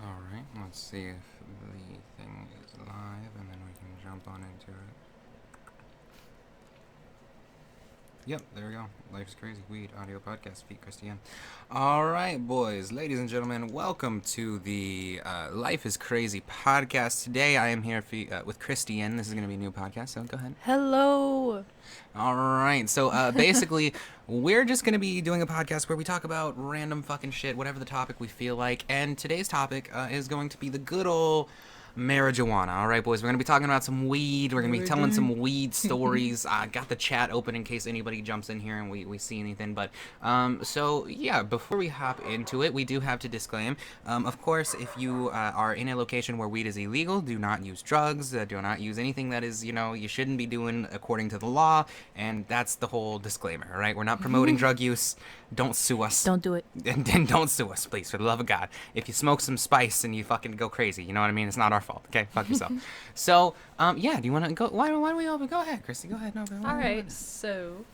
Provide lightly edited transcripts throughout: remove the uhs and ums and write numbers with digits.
Alright, let's see if the thing is live and then we can jump on into it. Yep, there we go. Life's Crazy Weed Audio Podcast, feat Christienne. Alright, boys, ladies and gentlemen, welcome to the Life is Crazy podcast. Today I am here with Christienne. This is going to be a new podcast, so go ahead. Hello. Alright, so basically, we're just going to be doing a podcast where we talk about random fucking shit, whatever the topic we feel like, and today's topic is going to be the good old marijuana. All right, boys, we're going to be talking about some weed. We're going to be telling some weed stories. I got the chat open in case anybody jumps in here and we see anything. But, so, yeah, before we hop into it, we do have to disclaim. Of course, if you are in a location where weed is illegal, do not use drugs. Do not use anything that is, you shouldn't be doing according to the law. And that's the whole disclaimer, all right? We're not promoting drug use. Don't sue us. Don't do it. And then don't sue us, please, for the love of God. If you smoke some spice and you fucking go crazy, you know what I mean? It's not our fault, okay? Fuck yourself. So, yeah, do you want to go? Why don't we open? Go ahead, Christy. Go ahead. No, go All right, so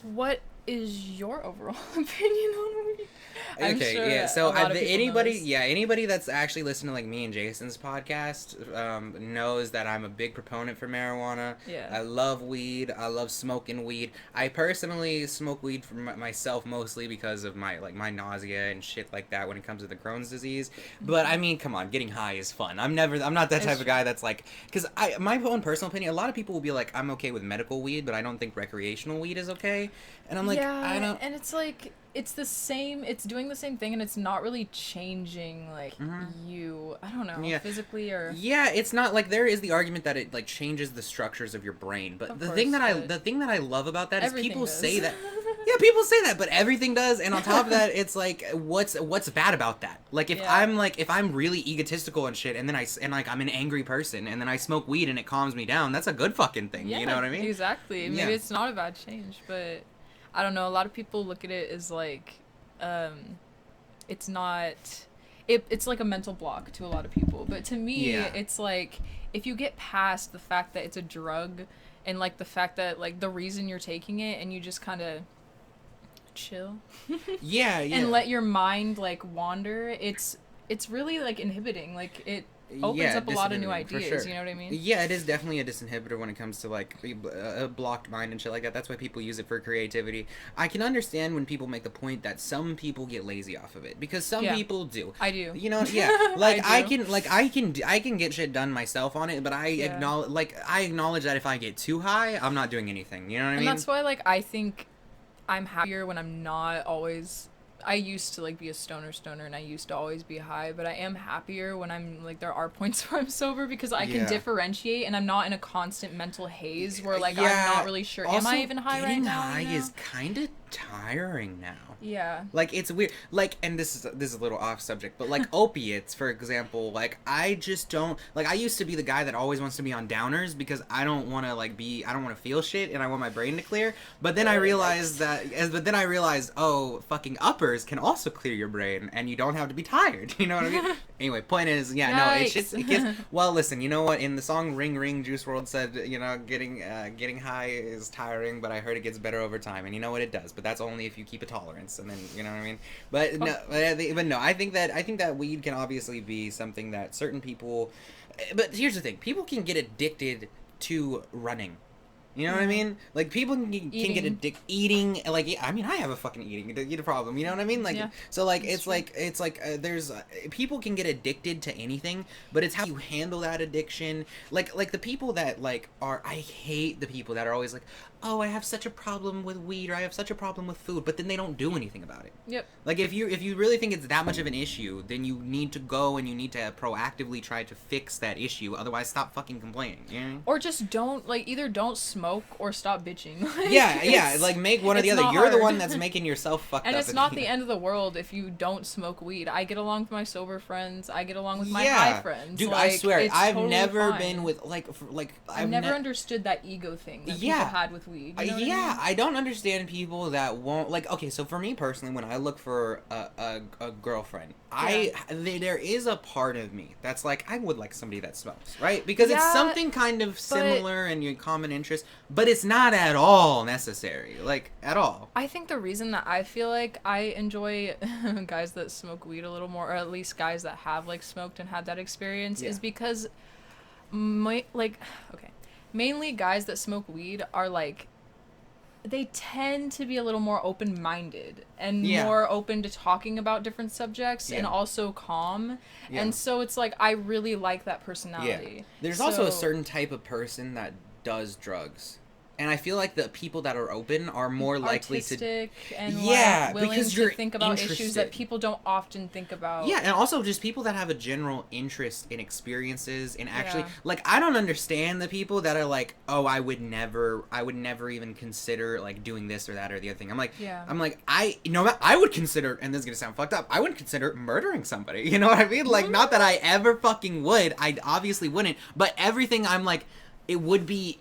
what is your overall opinion on weed? Okay, sure yeah. So anybody anybody that's actually listened to like me and Jason's podcast knows that I'm a big proponent for marijuana. Yeah. I love weed. I love smoking weed. I personally smoke weed for myself mostly because of my nausea and shit like that when it comes to the Crohn's disease. But I mean, come on, getting high is fun. I'm not that type of guy that's like, because my own personal opinion, a lot of people will be like, I'm okay with medical weed, but I don't think recreational weed is okay. And I'm like, I don't. And it's like, it's the same, it's doing the same thing, and it's not really changing, like, you, I don't know, physically or... Yeah, it's not, like, there is the argument that it, like, changes the structures of your brain, but the thing that I love about that is people say that... Yeah, people say that, but everything does, and on top of that, it's like, what's bad about that? Like, if I'm really egotistical and shit, and then I'm an angry person, and then I smoke weed and it calms me down, that's a good fucking thing, you know what I mean? Exactly. Maybe it's not a bad change, but... I don't know, a lot of people look at it as like, it's not, it's like a mental block to a lot of people, but to me, it's like, if you get past the fact that it's a drug, and like the fact that like the reason you're taking it, and you just kind of chill, and let your mind like wander, it's really like inhibiting, like it opens up a lot of new ideas, sure. You know what I mean? Yeah, it is definitely a disinhibitor when it comes to, like, a blocked mind and shit like that. That's why people use it for creativity. I can understand when people make the point that some people get lazy off of it, because some people do. I do. You know, yeah. Like, I can get shit done myself on it, but I acknowledge that if I get too high, I'm not doing anything. You know what I mean? And that's why, like, I think I'm happier when I'm not always... I used to, like, be a stoner, and I used to always be high, but I am happier when I'm, like, there are points where I'm sober, because I can differentiate, and I'm not in a constant mental haze where, like, I'm not really sure, also, am I even high right now? Getting high is kind of tiring now. Yeah. Like, it's weird. Like, and this is a little off subject, but, like, opiates, for example, like, I just don't... Like, I used to be the guy that always wants to be on downers because I don't want to, like, I don't want to feel shit, and I want my brain to clear. But then I realized oh, fucking uppers can also clear your brain, and you don't have to be tired. You know what I mean? Anyway, point is, it gets... Well, listen, you know what? In the song Ring Ring, Juice WRLD said, getting high is tiring, but I heard it gets better over time. And you know what? It does. But that's only if you keep a tolerance. And then, you know what I mean? But no, I think that weed can obviously be something that certain people... But here's the thing. People can get addicted to running. You know what I mean? Like, people can get addicted eating. Like, I mean, I have a fucking eating problem. You know what I mean? Like, so like it's like there's people can get addicted to anything, but it's how you handle that addiction. Like the people that I hate the people that are always like, oh, I have such a problem with weed, or I have such a problem with food, but then they don't do anything about it. Yep. Like, if you really think it's that much of an issue, then you need to go and you need to proactively try to fix that issue. Otherwise, stop fucking complaining. You know? Or just don't, like, either don't smoke or stop bitching. Like, make one or the other. You're the one that's making yourself fucked up. And it's not the end of the world if you don't smoke weed. I get along with my sober friends. I get along with my high friends. Dude, like, I swear, I've totally never fine. been with, I've never understood that ego thing that people had with weed. weed. You know what I mean? I don't understand people that won't, like, okay, so for me personally, when I look for a girlfriend, there is a part of me that's like, I would like somebody that smokes, right? Because it's something kind of similar and your common interest, but it's not at all necessary, like, at all. I think the reason that I feel like I enjoy guys that smoke weed a little more, or at least guys that have, like, smoked and had that experience, is because, mainly guys that smoke weed are, like, they tend to be a little more open-minded and more open to talking about different subjects and also calm. And so it's like, I really like that personality. There's also a certain type of person that does drugs. And I feel like the people that are open are more likely to... and like, willing to think about issues that people don't often think about. Yeah, and also just people that have a general interest in experiences and actually... Like, I don't understand the people that are like, oh, I would never even consider, like, doing this or that or the other thing. I'm like, I would consider, and this is going to sound fucked up, I wouldn't consider murdering somebody. You know what I mean? Like, not that I ever fucking would. I obviously wouldn't. But everything I'm like... It'd be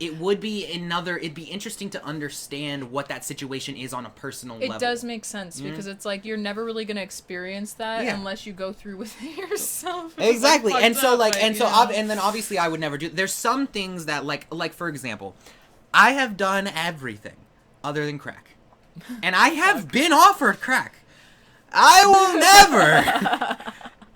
interesting to understand what that situation is on a personal level. It does make sense because it's like you're never really gonna experience that unless you go through with it yourself. Exactly, and then obviously I would never do. There's some things that like for example, I have done everything other than crack, and I have been offered crack. I will never.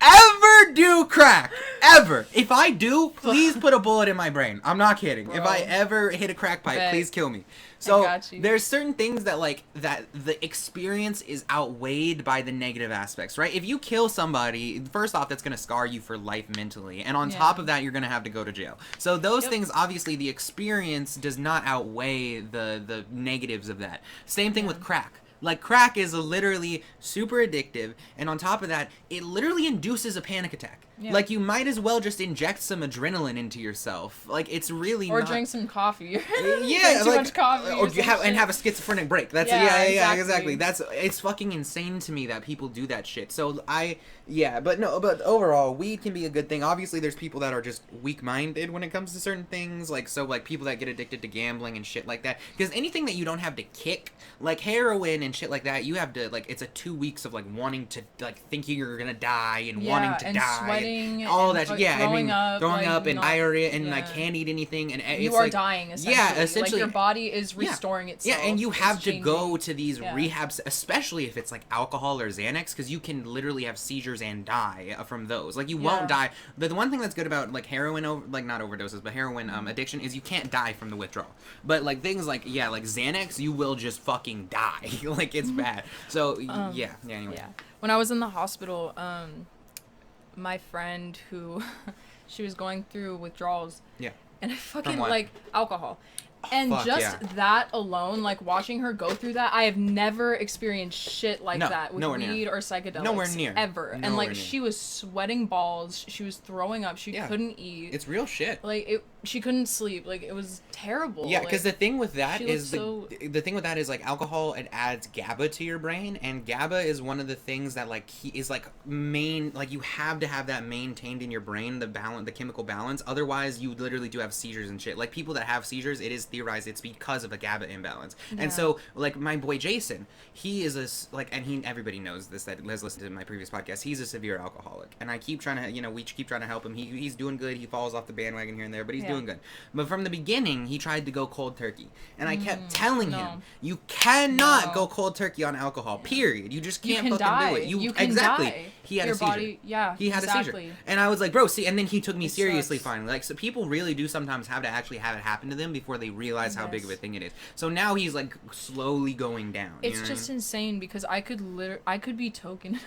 Ever do crack. Ever. If I do, please put a bullet in my brain. I'm not kidding. Bro. If I ever hit a crack pipe, please kill me. So there's certain things that that the experience is outweighed by the negative aspects, right? If you kill somebody, first off, that's going to scar you for life mentally. And on top of that, you're going to have to go to jail. So those things, obviously, the experience does not outweigh the negatives of that. Same thing with crack. Like, crack is literally super addictive, and on top of that, it literally induces a panic attack. Yeah. Like, you might as well just inject some adrenaline into yourself. Like, it's really or drink some coffee. Drink too much coffee. Or have a schizophrenic break. That's exactly. It's fucking insane to me that people do that shit. So, but overall, weed can be a good thing. Obviously, there's people that are just weak-minded when it comes to certain things. Like, people that get addicted to gambling and shit like that. Because anything that you don't have to kick, like heroin and shit like that, you have to, like, it's a 2 weeks of, like, wanting to, like, thinking you're gonna die and wanting to die. Sweating all that shit. Throwing up and diarrhea and I can't eat anything and it's you are dying essentially. Like, your body is restoring itself. Yeah, and you have to go to these rehabs, especially if it's like alcohol or Xanax, because you can literally have seizures and die from those. Like, you won't die. The one thing that's good about like heroin, not overdoses, but heroin addiction is you can't die from the withdrawal. But like things like Xanax, you will just fucking die. Like, it's bad. So anyway. When I was in the hospital, my friend who she was going through withdrawals and I fucking like alcohol and that alone, like watching her go through that, I have never experienced shit like that with weed or psychedelics ever. And like she was sweating balls, she was throwing up, she couldn't eat. It's real shit. Like she couldn't sleep. Like, it was terrible. Yeah, because the thing with that is the thing with that is like alcohol, it adds GABA to your brain, and GABA is one of the things that like is like main, like you have to have that maintained in your brain, the chemical balance. Otherwise, you literally do have seizures and shit. Like, people that have seizures, it is theorized it's because of a GABA imbalance. And so like my boy Jason, he is everybody knows this that has listened to my previous podcast. He's a severe alcoholic, and I keep trying to we keep trying to help him. He's doing good. He falls off the bandwagon here and there, but he's doing good. But from the beginning, he tried to go cold turkey, and I kept telling him, you cannot go cold turkey on alcohol. Period. You just can't fucking do it. You can die. He had a seizure. He had a seizure, and I was like, bro, see. And then he took me seriously finally. Like, so people really do sometimes have to actually have it happen to them before they realize how big of a thing it is. So now he's like slowly going down. It's just insane because I could be token.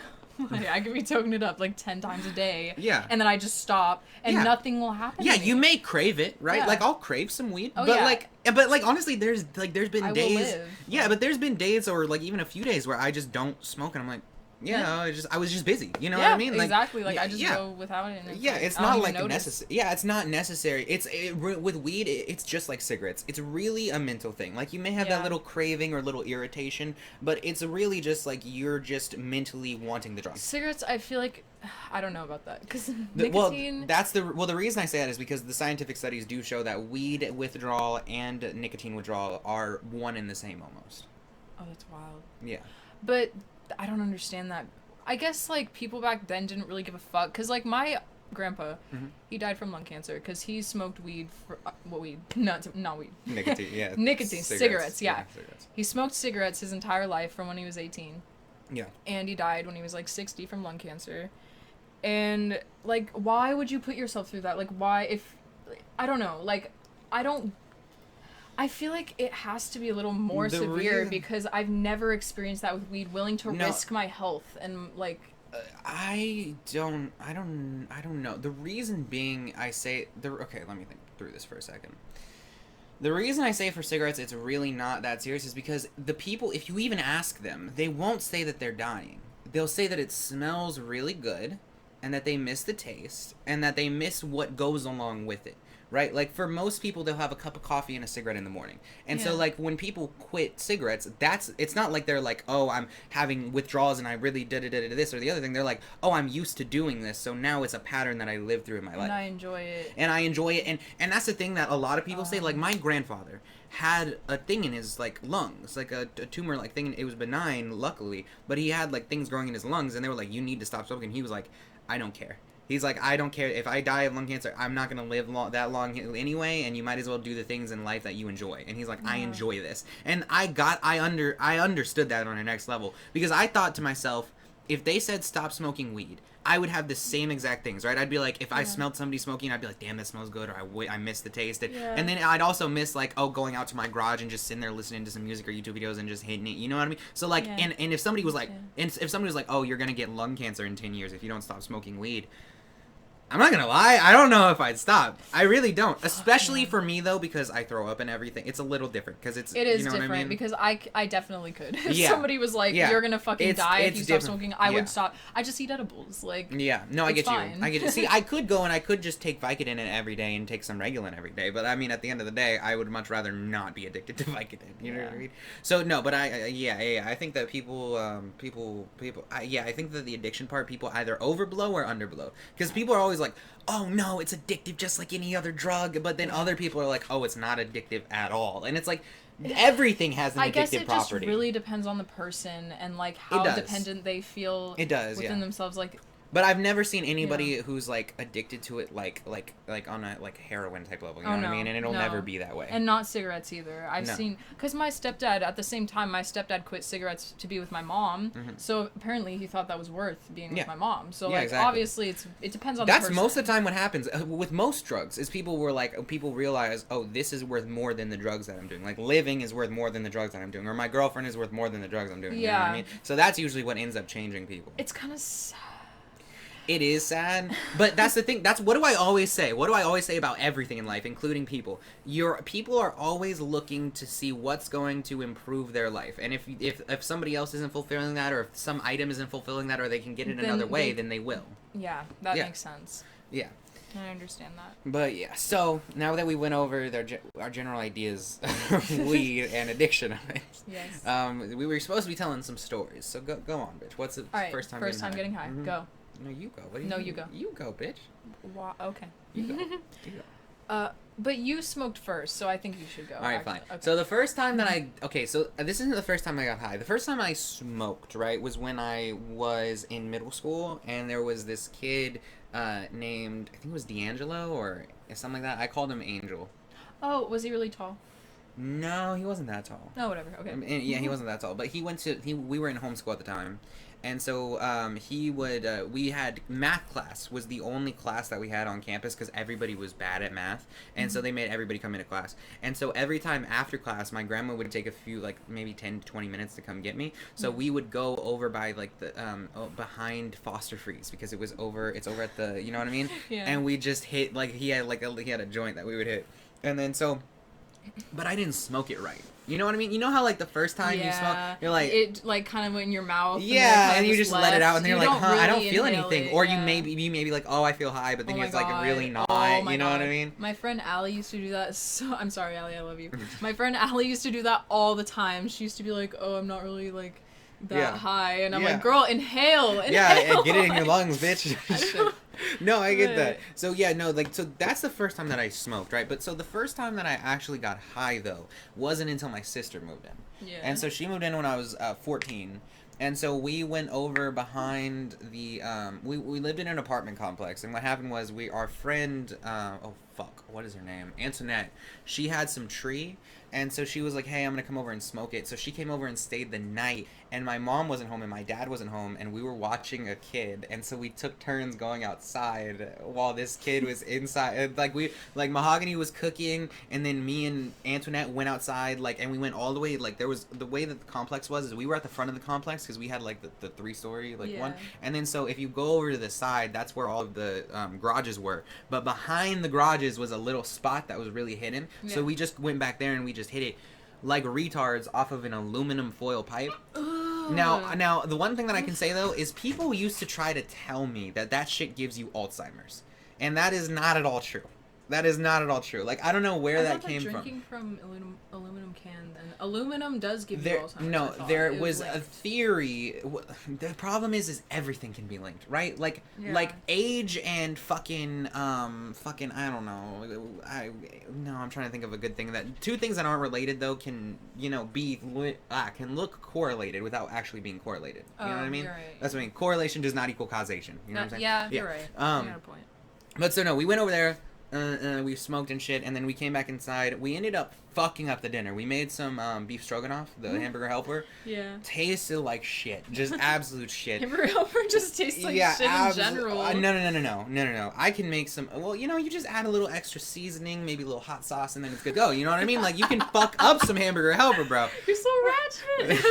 I could be toking it up like 10 times a day. Yeah. And then I just stop and nothing will happen. Yeah, to me. You may crave it, right? Yeah. Like, I'll crave some weed. Oh, but honestly, there's been days. Yeah, but there's been days or like even a few days where I just don't smoke and I'm like, Yeah, I was just busy. You know what I mean? Like, exactly. Like, I just go without it. And it's not like necessary. Yeah, it's not necessary. With weed, it's just like cigarettes. It's really a mental thing. Like, you may have that little craving or little irritation, but it's really just like you're just mentally wanting the drug. Cigarettes, I feel like, I don't know about that, because nicotine. The reason I say that is because the scientific studies do show that weed withdrawal and nicotine withdrawal are one and the same almost. Oh, that's wild. Yeah. But I don't understand that. I guess, like, people back then didn't really give a fuck. Because, like, my grandpa, he died from lung cancer because he smoked weed for... what weed? Not weed. Nicotine, yeah. Nicotine. Cigarettes, yeah. Cigarettes. He smoked cigarettes his entire life from when he was 18. Yeah. And he died when he was, like, 60 from lung cancer. And, like, why would you put yourself through that? Like, why if... I don't know. Like, I feel like it has to be a little more severe because I've never experienced that with weed, willing to risk my health and like I don't know. The reason being okay, let me think through this for a second. The reason I say for cigarettes it's really not that serious is because the people, if you even ask them, they won't say that they're dying. They'll say that it smells really good and that they miss the taste and that they miss what goes along with it. Right? Like, for most people, they'll have a cup of coffee and a cigarette in the morning. And so, like, when people quit cigarettes, it's not like they're like, oh, I'm having withdrawals and I really did this or the other thing. They're like, oh, I'm used to doing this, so now it's a pattern that I live through in my life. And I enjoy it. And that's the thing that a lot of people say. Like, my grandfather had a thing in his, like, lungs, like a tumor-like thing. It was benign, luckily, but he had, like, things growing in his lungs, and they were like, you need to stop smoking. He was like, I don't care. He's like, I don't care. If I die of lung cancer, I'm not going to live that long anyway, and you might as well do the things in life that you enjoy. And he's like, I enjoy this. And I understood that on a next level. Because I thought to myself, if they said stop smoking weed, I would have the same exact things, right? I'd be like, if I smelled somebody smoking, I'd be like, damn, that smells good, or I miss the taste. And then I'd also miss, like, going out to my garage and just sitting there listening to some music or YouTube videos and just hitting it, you know what I mean? So, like, and if somebody was like, oh, you're going to get lung cancer in 10 years if you don't stop smoking weed, I'm not gonna lie, I don't know if I'd stop. I really don't. Especially for me, though, because I throw up and everything. It's a little different, because it is different, what I mean? because I definitely could. If somebody was like, you're gonna fucking die if you stop smoking, I would stop. I just eat edibles, like... Yeah, no, I get fine. I get you. See, I could go and I could just take Vicodin every day and take some Regulin every day, but I mean, at the end of the day, I would much rather not be addicted to Vicodin, you know what I mean? So, no, but I think that I think that the addiction part, people either overblow or underblow. Because people are always like, oh no, it's addictive just like any other drug, but then other people are like, oh, it's not addictive at all. And it's like, everything has an addictive property. I guess it just really depends on the person and like how dependent they feel within themselves. Like, but I've never seen anybody who's like addicted to it like on a like heroin type level, you know what I mean? And it'll never be that way. And not cigarettes either. I've seen, because my stepdad, at the same time, quit cigarettes to be with my mom. So apparently he thought that was worth being with my mom. So like obviously it depends on the person. That's most of the time what happens with most drugs is people realize, oh, this is worth more than the drugs that I'm doing. Like, living is worth more than the drugs that I'm doing, or my girlfriend is worth more than the drugs I'm doing. You know what I mean? So that's usually what ends up changing people. It's kind of sad. It is sad, but that's the thing. What do I always say? What do I always say about everything in life, including people? People are always looking to see what's going to improve their life. And if somebody else isn't fulfilling that, or if some item isn't fulfilling that, or they can get it another way, then they will. Yeah, that makes sense. Yeah. I understand that. But yeah, so now that we went over our general ideas of weed and addiction of it, we were supposed to be telling some stories. So go on, bitch. What's the first time getting high? Go. No, you go. You go. You go, bitch. Okay. You go. You go. But you smoked first, so I think you should go. All right, fine. Okay. So the first time that this isn't the first time I got high. The first time I smoked, right, was when I was in middle school, and there was this kid named, I think it was D'Angelo or something like that. I called him Angel. Oh, was he really tall? No, he wasn't that tall. No, whatever. Okay. Yeah, he wasn't that tall, but we were in homeschool at the time. And so we had math class was the only class that we had on campus because everybody was bad at math. And so they made everybody come into class. And so every time after class, my grandma would take a few, like maybe 10 to 20 minutes to come get me. So we would go over by like the behind Foster Freeze because it's over at the, you know what I mean? Yeah. And we just hit, like he had a joint that we would hit. And then so but I didn't smoke it right. You know what I mean? You know how, like, the first time you smoke, you're like... It, like, kind of went in your mouth. Yeah, and you just let it out, and then you're like, huh, really I don't feel anything. It, or you may be like, oh, I feel high, but then you're like, really not. You know what I mean? My friend Allie used to do that. So I'm sorry, Allie, I love you. My friend Allie used to do that all the time. She used to be like, oh, I'm not really, like, that high. And I'm like, girl, inhale. Yeah, and get it in your lungs, bitch. No, I get that. So yeah, no, like, so that's the first time that I smoked, right? But so the first time that I actually got high, though, wasn't until my sister moved in. Yeah. And so she moved in when I was 14. And so we went over behind the, we lived in an apartment complex. And what happened was our friend, oh fuck, what is her name? Antoinette. She had some tree. And so she was like, hey, I'm going to come over and smoke it. So she came over and stayed the night. And my mom wasn't home and my dad wasn't home. And we were watching a kid. And so we took turns going outside while this kid was inside. Like Mahogany was cooking. And then me and Antoinette went outside. Like, and we went all the way. Like, there was, the way that the complex was is we were at the front of the complex. Because we had, like, the 3-story, like, one. And then so if you go over to the side, that's where all of the garages were. But behind the garages was a little spot that was really hidden. Yeah. So we just went back there and we just hit it like retards off of an aluminum foil pipe. Now the one thing that I can say though is people used to try to tell me that shit gives you Alzheimer's, and that is not at all true. That is not at all true. Like, I don't know where that came from. Drinking from aluminum can, then aluminum does give you Alzheimer's. No, there was a theory. The problem is everything can be linked, right? Like, like age and fucking I don't know. I'm trying to think of a good thing that two things that aren't related though can can look correlated without actually being correlated. You know what I mean? You're right. That's what I mean. Correlation does not equal causation. You know what I'm saying? Yeah, you're right. You got a point. But so no, we went over there. We smoked and shit, and then we came back inside. We ended up fucking up the dinner. We made some beef stroganoff, the hamburger helper. Yeah. Tasted like shit. Just absolute shit. Hamburger helper just tastes like shit in general. No. I can make some, well, you just add a little extra seasoning, maybe a little hot sauce, and then it's good to go. You know what I mean? Like, you can fuck up some hamburger helper, bro. You're so ratchet.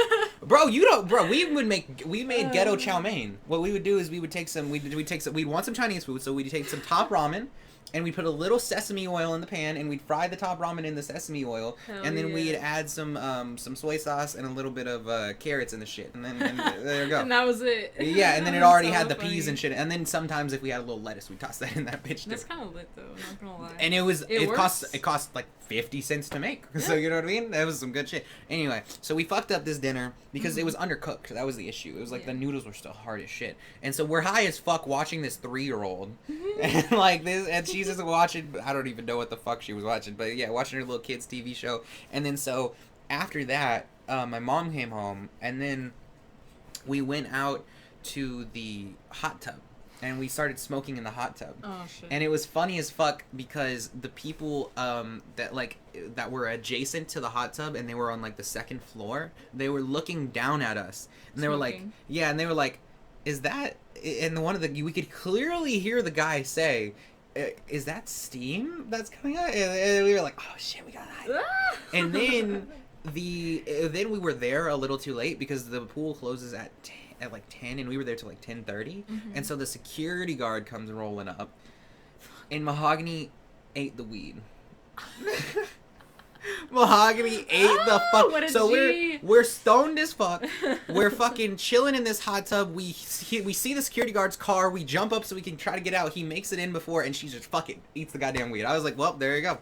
We made ghetto chow mein. What we would do is we'd want some Chinese food, so we'd take some top ramen, and we'd put a little sesame oil in the pan, and we'd fry the top ramen in the sesame oil, and then we'd add some soy sauce and a little bit of carrots in the shit, and there you go. And that was it. Yeah, and then it already had the peas and shit, and then sometimes if we had a little lettuce, we'd toss that in that bitch too. That's kind of lit though, not gonna lie. And it cost like 50 cents to make, so you know what I mean? That was some good shit. Anyway, so we fucked up this dinner because it was undercooked. That was the issue. It was like the noodles were still hard as shit, and so we're high as fuck watching this 3-year-old, and like this, and she's just watching. I don't even know what the fuck she was watching, but yeah, watching her little kids TV show. And then so after that, my mom came home, and then we went out to the hot tub. And we started smoking in the hot tub. Oh, shit. And it was funny as fuck because the people that were adjacent to the hot tub and they were on like the second floor, they were looking down at us. And they were like, yeah, and they were like, is that, and we could clearly hear the guy say, is that steam that's coming out? And we were like, oh shit, we got high. And then then we were there a little too late because the pool closes at 10, and we were there till like 10:30, and so the security guard comes rolling up, and Mahogany ate the weed. Mahogany ate the fuck. So we're stoned as fuck. We're fucking chilling in this hot tub. We see the security guard's car. We jump up so we can try to get out. He makes it in before, and she just fucking eats the goddamn weed. I was like, well, there you go.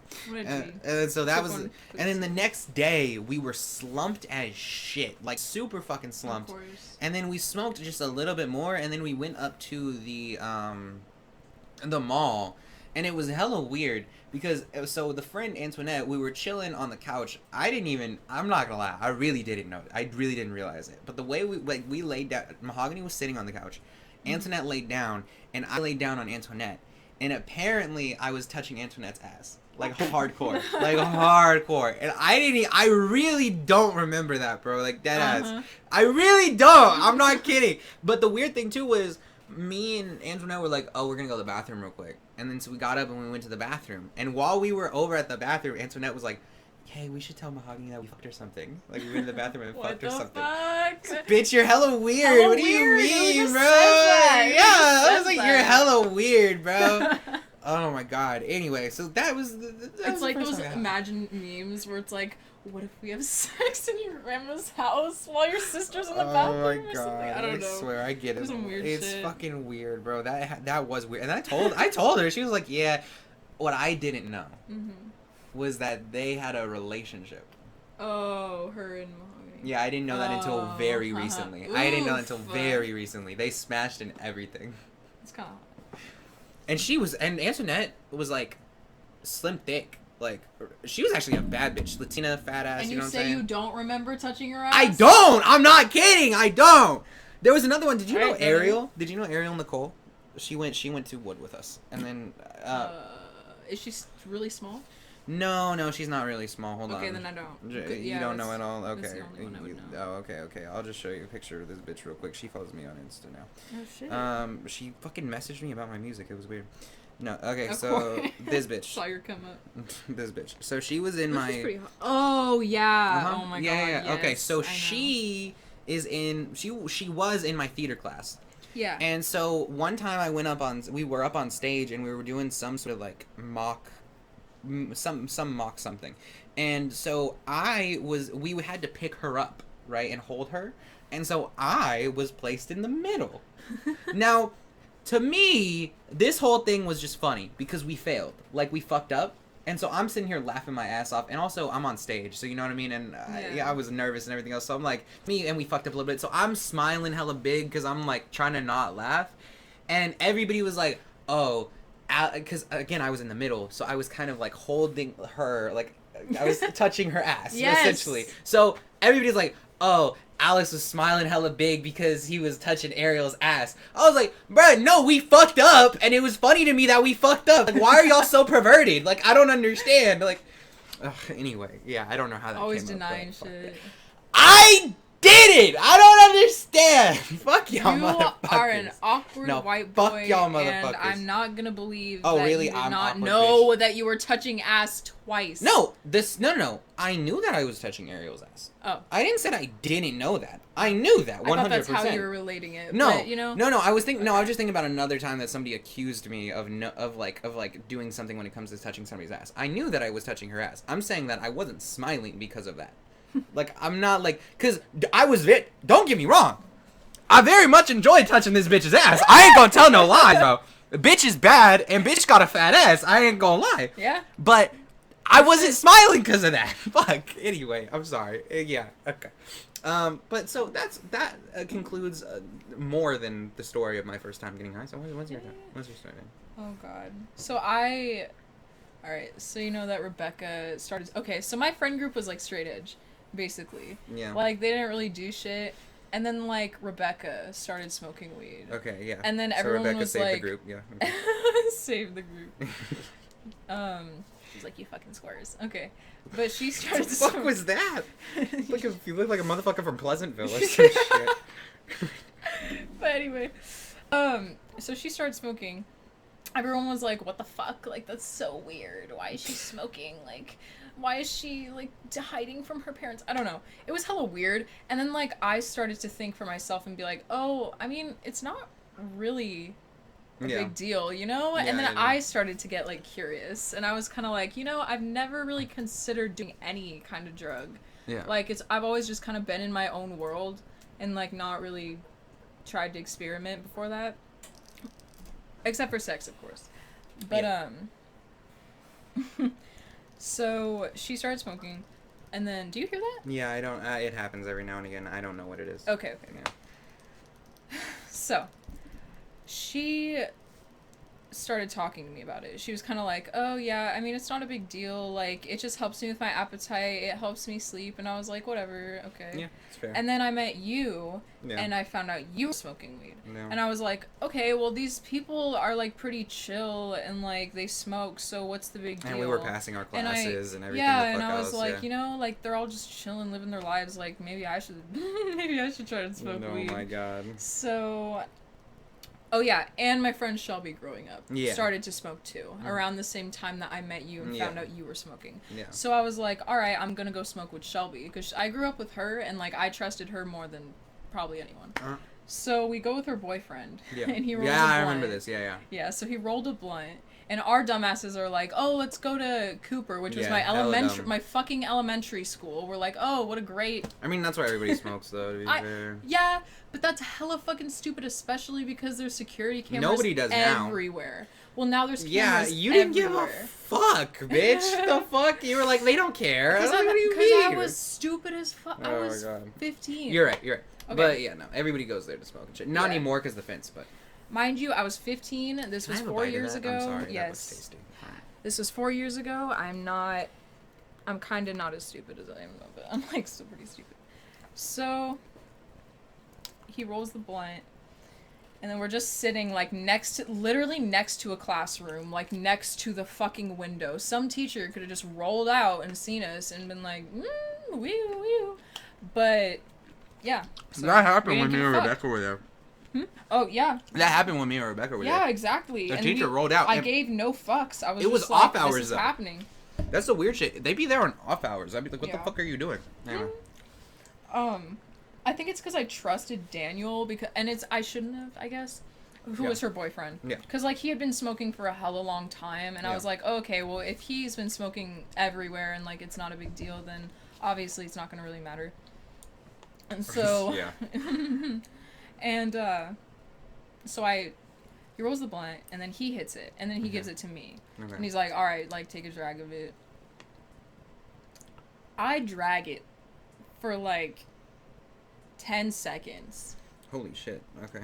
And so that was. And then the next day we were slumped as shit, like super fucking slumped. Of course. And then we smoked just a little bit more, and then we went up to the mall. And it was hella weird because, so the friend Antoinette, we were chilling on the couch. I'm not gonna lie, I really didn't know. I really didn't realize it. But the way we laid down, Mahogany was sitting on the couch. Antoinette laid down, and I laid down on Antoinette. And apparently I was touching Antoinette's ass. Like hardcore. Like hardcore. And I really don't remember that, bro. Like dead ass. I really don't. I'm not kidding. But the weird thing too was, me and Antoinette were like, oh, we're gonna go to the bathroom real quick. And then so we got up and we went to the bathroom. And while we were over at the bathroom, Antoinette was like, hey, we should tell Mahogany that we fucked or something. Like, we went to the bathroom and fucked or something. What the fuck? Bitch, you're hella weird. What do you mean, bro? Yeah, I was like, you're hella weird, bro. Oh my god. Anyway, so that was it's like those Imagine memes where it's like, what if we have sex in your grandma's house while your sister's in the bathroom oh my or god, something? I don't know. I swear, I get it. Some weird it's shit. fucking weird, bro. That was weird. And I told her, she was like, yeah. What I didn't know was that they had a relationship. Oh, her and Mahogany. Yeah, I didn't know that until very recently. Oof. I didn't know until very recently. They smashed and everything. It's kind of hot. And Antoinette was like slim thick. Like, she was actually a bad bitch. Latina, fat ass, and you know what I'm saying? And you say you don't remember touching her ass? I don't! I'm not kidding! I don't! There was another one. Did you know Ariel? Did you know Ariel Nicole? She went to Wood with us. And then, is she really small? No, she's not really small. Hold on. Okay, then I don't. You don't know at all? Okay. That's the only one I would know. Oh, okay. I'll just show you a picture of this bitch real quick. She follows me on Insta now. Oh, shit. She fucking messaged me about my music. It was weird. No, okay, so this bitch. Saw your come up. This bitch. So she was in my... Pretty hot. Oh, yeah. Oh, my God. Yeah. Yes, okay, so she is in... She was in my theater class. Yeah. And so one time we were up on stage and we were doing some sort of like mock something. And so we had to pick her up, right, and hold her. And so I was placed in the middle. Now, to me, this whole thing was just funny because we failed. Like, we fucked up. And so I'm sitting here laughing my ass off. And also, I'm on stage, so you know what I mean? And I was nervous and everything else. So I'm like, and we fucked up a little bit. So I'm smiling hella big because I'm like trying to not laugh. And everybody was like, oh, because again, I was in the middle. So I was kind of like holding her, like I was touching her ass, essentially. So everybody's like, oh, Alex was smiling hella big because he was touching Ariel's ass. I was like, bruh, no, we fucked up, and it was funny to me that we fucked up. Like, why are y'all so perverted? Like, I don't understand. Like, anyway, yeah, I don't know how that always came denying up, shit. I did it! I don't understand! Fuck y'all motherfuckers. You are an awkward white boy, fuck y'all motherfuckers. And I'm not gonna believe that really? You did I'm not know that you were touching ass twice. No, no. I knew that I was touching Ariel's ass. Oh. I didn't say I didn't know that. I knew that, 100%. I thought that's how you were relating it. No, but, you know? No, I was thinking. No, I was just thinking about another time that somebody accused me of doing something when it comes to touching somebody's ass. I knew that I was touching her ass. I'm saying that I wasn't smiling because of that. Like, I'm not like, cause I was don't get me wrong, I very much enjoyed touching this bitch's ass. I ain't gonna tell no lies, bro. The bitch is bad and bitch got a fat ass. I ain't gonna lie. Yeah. But I wasn't smiling because of that. Fuck. Anyway, I'm sorry. Yeah. Okay. But so that concludes more than the story of my first time getting high. So what's your story? Oh God. So alright. So you know that Rebecca started. Okay. So my friend group was like straight edge, basically. Yeah. Like they didn't really do shit. And then like Rebecca started smoking weed. Okay. Yeah. And then everyone Rebecca was saved like, the group. Yeah. Okay. Save the group. She's like, you fucking squares. Okay. But she started What the fuck was that? Like you look like a motherfucker from Pleasantville or some shit. But anyway, so she started smoking. Everyone was like, what the fuck? Like, that's so weird. Why is she smoking? Like, why is she, like, hiding from her parents? I don't know. It was hella weird. And then, like, I started to think for myself and be like, oh, I mean, it's not really a big deal, you know? And then I started to get, like, curious. And I was kind of like, you know, I've never really considered doing any kind of drug. Yeah. Like, I've always just kind of been in my own world and, like, not really tried to experiment before that. Except for sex, of course. But, so she started smoking. And then, do you hear that? Yeah, I don't, it happens every now and again. I don't know what it is. Okay. Yeah. So, she started talking to me about it. She was kind of like, oh yeah, I mean, it's not a big deal, like, it just helps me with my appetite, it helps me sleep, and I was like, whatever, okay. Yeah, it's fair. And then I met you, and I found out you were smoking weed. Yeah. And I was like, okay, well, these people are, like, pretty chill, and, like, they smoke, so what's the big deal? And we were passing our classes and everything. Yeah, and I was like, you know, like, they're all just chilling, living their lives, like, maybe I should try to smoke weed. Oh my God. So... Oh yeah, and my friend Shelby growing up started to smoke too, around the same time that I met you and found out you were smoking. Yeah. So I was like, all right, I'm gonna go smoke with Shelby, because I grew up with her and like I trusted her more than probably anyone. So we go with her boyfriend. Yeah. And he rolls a Yeah, I blunt. remember this. Yeah. Yeah, so he rolled a blunt. And our dumbasses are like, oh, let's go to Cooper, which was my fucking elementary school. We're like, oh, what a great... I mean, that's why everybody smokes, though, to be fair. Yeah, but that's hella fucking stupid, especially because there's security cameras Nobody does everywhere. Now. Well, now there's cameras Yeah, you didn't everywhere. give a fuck, bitch. The fuck? You were like, they don't care. Because I was stupid as fuck. I was 15. You're right. Okay. But yeah, no, everybody goes there to smoke and shit. Not anymore because the fence, but... Mind you, I was 15. This was 4 years ago. I'm sorry. Yes. That was tasty. This was 4 years ago. I'm kind of not as stupid as I am now, but I'm like still pretty stupid. So he rolls the blunt, and then we're just sitting like literally next to a classroom, like next to the fucking window. Some teacher could have just rolled out and seen us and been like, wee. But yeah. So that happened when me and Rebecca were there. Oh, yeah. That happened when me and Rebecca were there. Yeah, exactly. The teacher rolled out. I gave no fucks. It was off hours, this is happening. That's the weird shit. They'd be there on off hours. I'd be like, what the fuck are you doing? Anyway. I think it's because I trusted Daniel, I shouldn't have, I guess, who was her boyfriend. Yeah. Because, like, he had been smoking for a hella long time, and I was like, oh, okay, well, if he's been smoking everywhere and, like, it's not a big deal, then obviously it's not going to really matter. And so... yeah. And, he rolls the blunt, and then he hits it, and then he gives it to me. Okay. And he's like, alright, like, take a drag of it. I drag it for, like, 10 seconds. Holy shit, okay.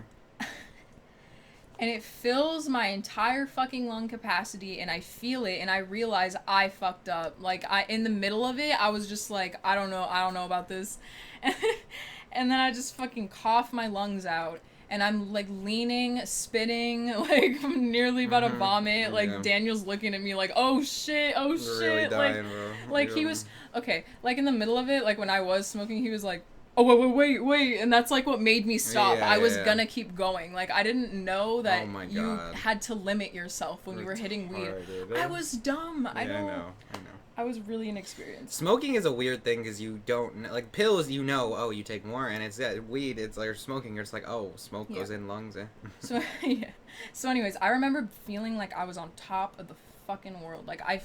And it fills my entire fucking lung capacity, and I feel it, and I realize I fucked up. Like, in the middle of it, I was just like, I don't know about this. And then I just fucking cough my lungs out, and I'm, like, leaning, spitting, like, I'm nearly about to vomit. Like, Daniel's looking at me like, oh shit, You're really dying, like, bro. Like, he was, okay, like, in the middle of it, like, when I was smoking, he was like, oh, wait, and that's, like, what made me stop. I was gonna keep going. Like, I didn't know that you had to limit yourself when you were hitting weed. I was dumb. I know. I was really inexperienced. Smoking is a weird thing because you don't... Like, pills, you know, oh, you take more, and it's weed, it's like, smoking, you're just like, oh, smoke goes in lungs, eh? So, yeah. So, anyways, I remember feeling like I was on top of the fucking world. Like, I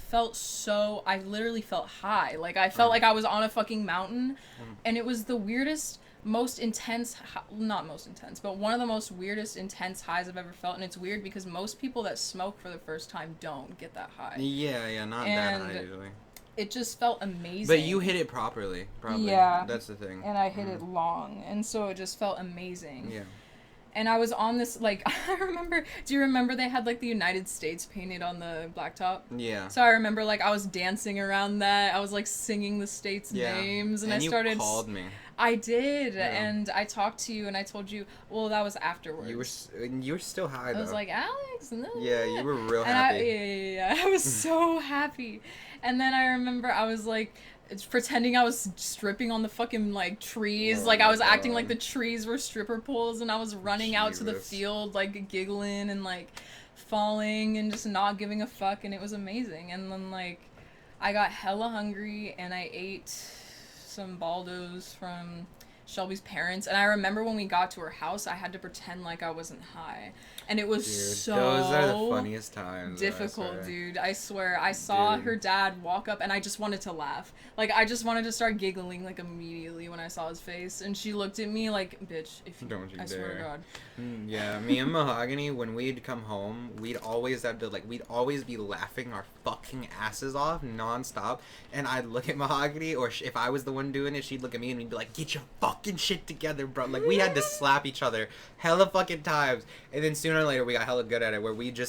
literally felt high. Like, I felt like I was on a fucking mountain, and it was the weirdest, most intense, not most intense, but one of the most weirdest intense highs I've ever felt. And it's weird because most people that smoke for the first time don't get that high. Yeah, not that high usually. It just felt amazing. But you hit it properly, probably. Yeah. That's the thing. And I hit it long, and so it just felt amazing. Yeah. And I was on this, like, do you remember they had, like, the United States painted on the blacktop? Yeah. So I remember, like, I was dancing around that. I was, like, singing the states' names. And I started... you called me. I did. Yeah. And I talked to you, and I told you, well, that was afterwards. You were still high, though. I was like, Alex, no. Yeah, you were real happy. Yeah. I was so happy. And then I remember I was, like... pretending I was stripping on the fucking, like, trees. Like, I was acting like the trees were stripper poles, and I was running out to the field, like, giggling and, like, falling and just not giving a fuck, and it was amazing. And then, like, I got hella hungry, and I ate some Baldos from Shelby's parents, and I remember when we got to her house, I had to pretend like I wasn't high. And it was those are the funniest times. Difficult, dude. I swear. I saw her dad walk up, and I just wanted to laugh. Like, I just wanted to start giggling, like, immediately when I saw his face. And she looked at me like, bitch, if you don't you dare. Swear to God. Yeah, me and Mahogany, when we'd come home, we'd always be laughing our fucking asses off nonstop. And I'd look at Mahogany, or if I was the one doing it, she'd look at me and we'd be like, get your fucking shit together, bro. Like, we had to slap each other hella fucking times. And then sooner or later, we got hella good at it, where we'd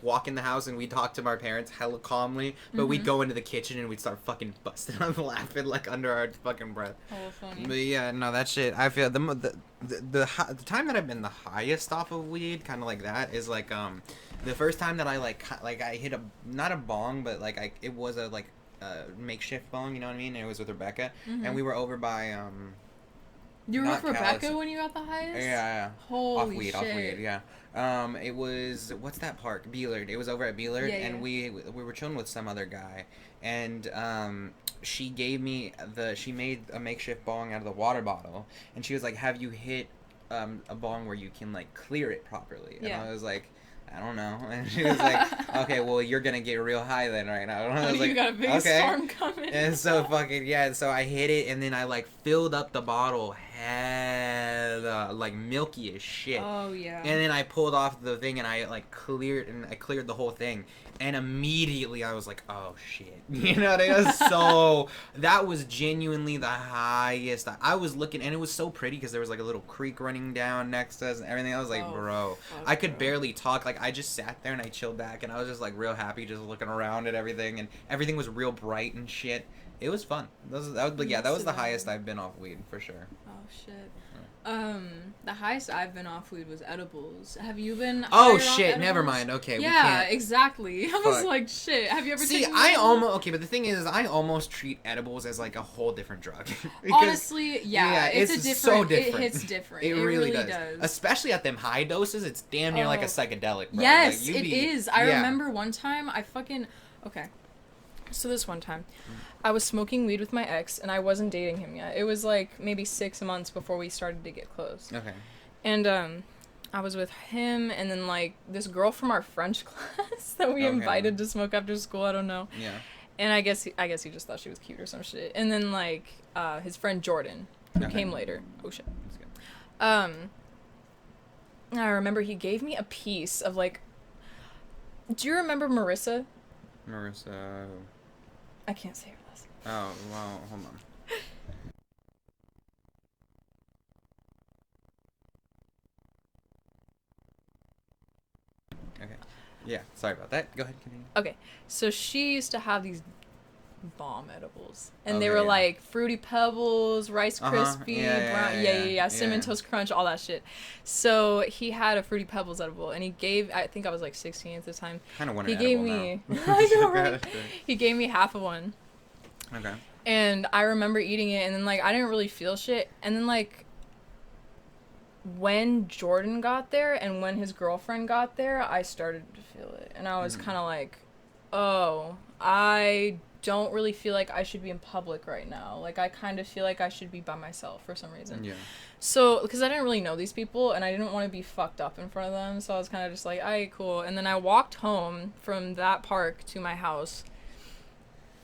walk in the house and we'd talk to our parents hella calmly, but we'd go into the kitchen and we'd start fucking busting up laughing, like, under our fucking breath. Hella funny. But yeah, no, that shit, I feel, the time that I've been the highest off of weed, kind of like that, is, like, the first time that I, I hit not a bong, but, like, it was a, like, makeshift bong, you know what I mean? And it was with Rebecca, and we were over by, you were with Rebecca when you got the highest? Yeah. Holy shit. Off weed, yeah. It was, what's that park? Beelard. It was over at Beelard, and we were chilling with some other guy, and she gave me she made a makeshift bong out of the water bottle, and she was like, have you hit a bong where you can like clear it properly. And Yeah. I was like, I don't know. And she was like, okay, well, you're gonna get real high then right now. And I was like, you got a big okay. storm coming. And so fucking yeah. And so I hit it, and then I like filled up the bottle, hella like milky as shit. Oh yeah. And then I pulled off the thing, and I like cleared the whole thing. And immediately I was like, oh shit. You know what I mean? So that was genuinely the highest. I was looking, and it was so pretty because there was like a little creek running down next to us and everything. I was like, bro, I could barely talk. Like I just sat there and I chilled back, and I was just like real happy, just looking around at everything, and everything was real bright and shit. It was fun. That was the highest I've been off weed for sure. Oh shit. The highest I've been off weed was edibles. Have you been? Oh shit! Never mind. Okay. Yeah, exactly. I was like, shit. Have you ever? See, taken okay, but the thing is, I almost treat edibles as like a whole different drug. Honestly, yeah, it's a different. So different. It hits different. It really does. Especially at them high doses, it's damn near like a psychedelic. Bro. Yes, like, it is. I remember one time okay. So this one time, I was smoking weed with my ex, and I wasn't dating him yet. It was like maybe 6 months before we started to get close. Okay. And I was with him, and then like this girl from our French class that we invited to smoke after school. I don't know. Yeah. And I guess he just thought she was cute or some shit. And then like his friend Jordan, who came later. Oh shit. That's good. I remember he gave me a piece of like. Do you remember Marissa? Marissa. I can't say her last name. Oh, well, hold on. Okay. Yeah, sorry about that. Go ahead, continue. Okay, so she used to have these bomb edibles. And they were like Fruity Pebbles, Rice Krispie, Cinnamon Toast Crunch, all that shit. So he had a Fruity Pebbles edible, and he gave, I think I was like 16 at the time. Kind of want an edible me, now. I know, right? He gave me half of one. Okay. And I remember eating it, and then like I didn't really feel shit. And then like when Jordan got there and when his girlfriend got there, I started to feel it. And I was kind of like, oh, I don't really feel like I should be in public right now. Like, I kind of feel like I should be by myself for some reason. Yeah. So, because I didn't really know these people, and I didn't want to be fucked up in front of them, so I was kind of just like, alright, cool. And then I walked home from that park to my house,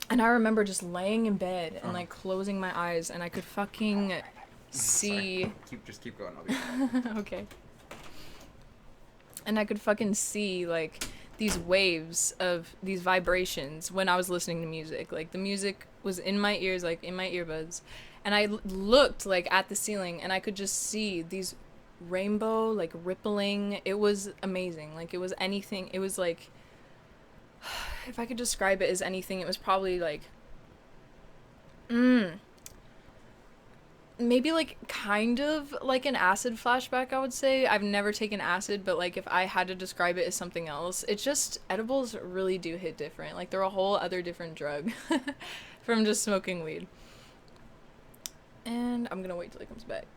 and I remember just laying in bed and, like, closing my eyes, and I could fucking see... Just keep going. I'll be right. Okay. And I could fucking see, like... these waves of these vibrations when I was listening to music. Like, the music was in my ears, like, in my earbuds. And I looked, like, at the ceiling, and I could just see these rainbow, like, rippling. It was amazing. Like, it was anything. It was, like... if I could describe it as anything, it was probably, like... maybe, like, kind of like an acid flashback, I would say. I've never taken acid, but, like, if I had to describe it as something else, it's just, edibles really do hit different. Like, they're a whole other different drug from just smoking weed. And I'm gonna wait till he comes back.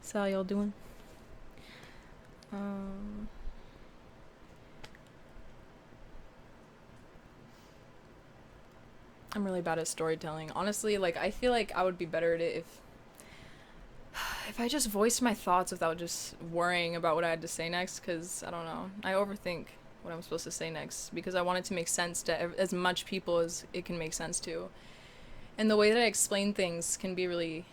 So how y'all doing? I'm really bad at storytelling. Honestly, like, I feel like I would be better at it if I just voiced my thoughts without just worrying about what I had to say next, because, I don't know, I overthink what I'm supposed to say next, because I want it to make sense to as much people as it can make sense to. And the way that I explain things can be really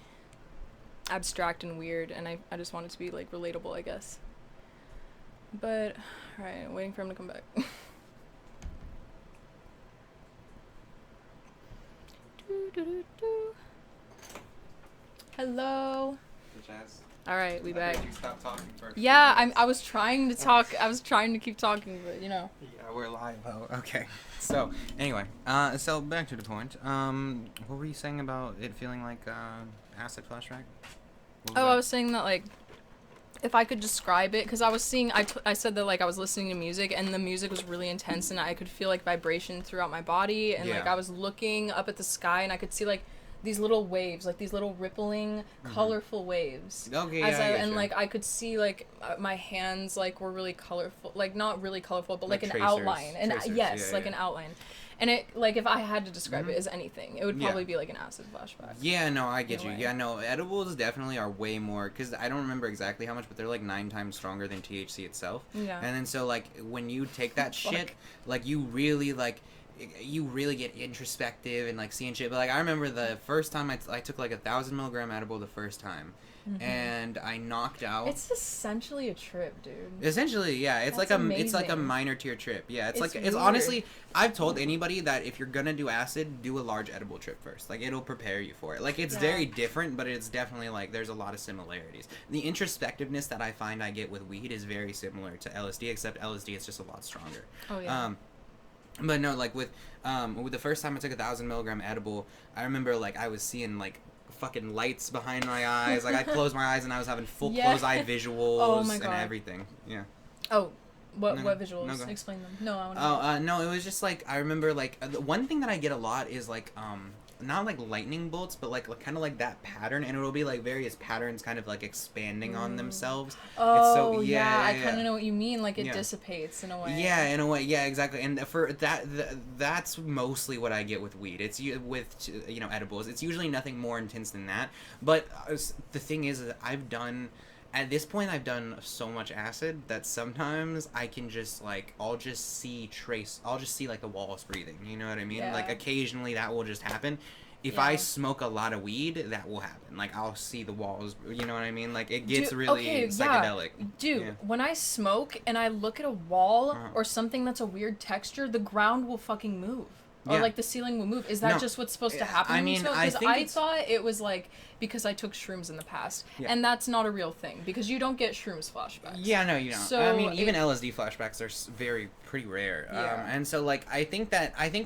abstract and weird, and I just want it to be, like, relatable, I guess. But, alright, I'm waiting for him to come back. Hello. All right, we back. You stopped talking first. Yeah, I was trying to talk. I was trying to keep talking, but you know. Yeah, we're live. Oh, okay. So anyway, so back to the point. What were you saying about it feeling like acid flashback? I was saying that, like, if I could describe it, because I was seeing, I said that, like, I was listening to music, and the music was really intense, and I could feel, like, vibration throughout my body, and, like, I was looking up at the sky, and I could see, like, these little waves, like these little rippling, colorful waves. Okay, And like I could see like my hands like were really colorful, like not really colorful, but like an tracers, outline. And tracers, like an outline. And it, like, if I had to describe it as anything, it would probably be like an acid flashback. Yeah, no, I get you. Yeah, no, edibles definitely are way more, because I don't remember exactly how much, but they're like 9 times stronger than THC itself. Yeah. And then so, like, when you take that shit, like, you really get introspective and, like, seeing shit. But, like, I remember the first time I took, like, 1,000 milligram edible the first time. And I knocked out. It's essentially a trip, dude. Essentially, yeah. It's it's like a minor tier trip. Yeah, it's honestly, I've told anybody that if you're gonna do acid, do a large edible trip first. Like, it'll prepare you for it. Like, it's very different, but it's definitely like there's a lot of similarities. The introspectiveness that I find I get with weed is very similar to LSD, except LSD is just a lot stronger. Oh yeah. But no, like with the first time I took 1,000 milligram edible, I remember like I was seeing like fucking lights behind my eyes. Like I closed my eyes and I was having full closed-eye visuals and everything. Yeah. Oh, what visuals? No, explain them. No, I want to. No, it was just like I remember like the one thing that I get a lot is like not like lightning bolts, but like kind of like that pattern, and it'll be like various patterns kind of like expanding on themselves. Oh, it's so, I kind of know what you mean. Like it dissipates in a way. Yeah, in a way. Yeah, exactly. And for that's mostly what I get with weed. It's with edibles. It's usually nothing more intense than that. But the thing is that at this point, I've done so much acid that sometimes I can just, like, I'll just see like, the walls breathing, you know what I mean? Yeah. Like, occasionally that will just happen. If I smoke a lot of weed, that will happen. Like, I'll see the walls, you know what I mean? Like, it gets really psychedelic. Yeah. Dude, when I smoke and I look at a wall or something that's a weird texture, the ground will fucking move. Or, like, the ceiling will move. Is that just what's supposed to happen? I mean, because I thought it was, like, because I took shrooms in the past. Yeah. And that's not a real thing. Because you don't get shrooms flashbacks. Yeah, no, you don't. So I mean, even LSD flashbacks are pretty rare. Yeah. And so, like, I think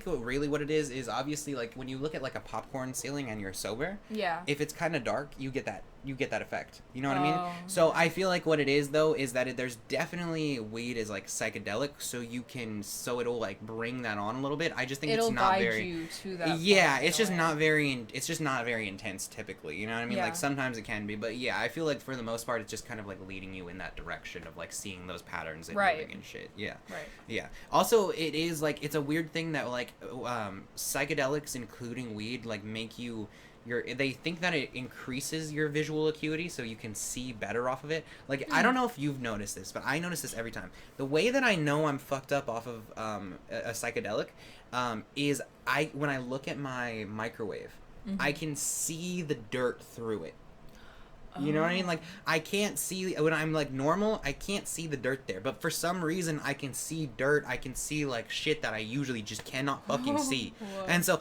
what it is obviously, like, when you look at, like, a popcorn ceiling and you're sober. Yeah. If it's kind of dark, you get that effect. You know what I mean? So I feel like what it is, though, is that there's definitely weed is, like, psychedelic, so it'll, like, bring that on a little bit. I just think it's not very... It'll guide you to that point, it's just not very intense, typically. You know what I mean? Yeah. Like, sometimes it can be, but yeah, I feel like for the most part, it's just kind of, like, leading you in that direction of, like, seeing those patterns and moving and shit. Yeah. Right. Yeah. Also, it is, like, it's a weird thing that, like, psychedelics, including weed, like, make you... they think that it increases your visual acuity so you can see better off of it. Like, I don't know if you've noticed this, but I notice this every time. The way that I know I'm fucked up off of a psychedelic is when I look at my microwave, I can see the dirt through it. You know what I mean? Like, I can't see, when I'm, like, normal, I can't see the dirt there. But for some reason, I can see dirt. I can see, like, shit that I usually just cannot fucking see. And so,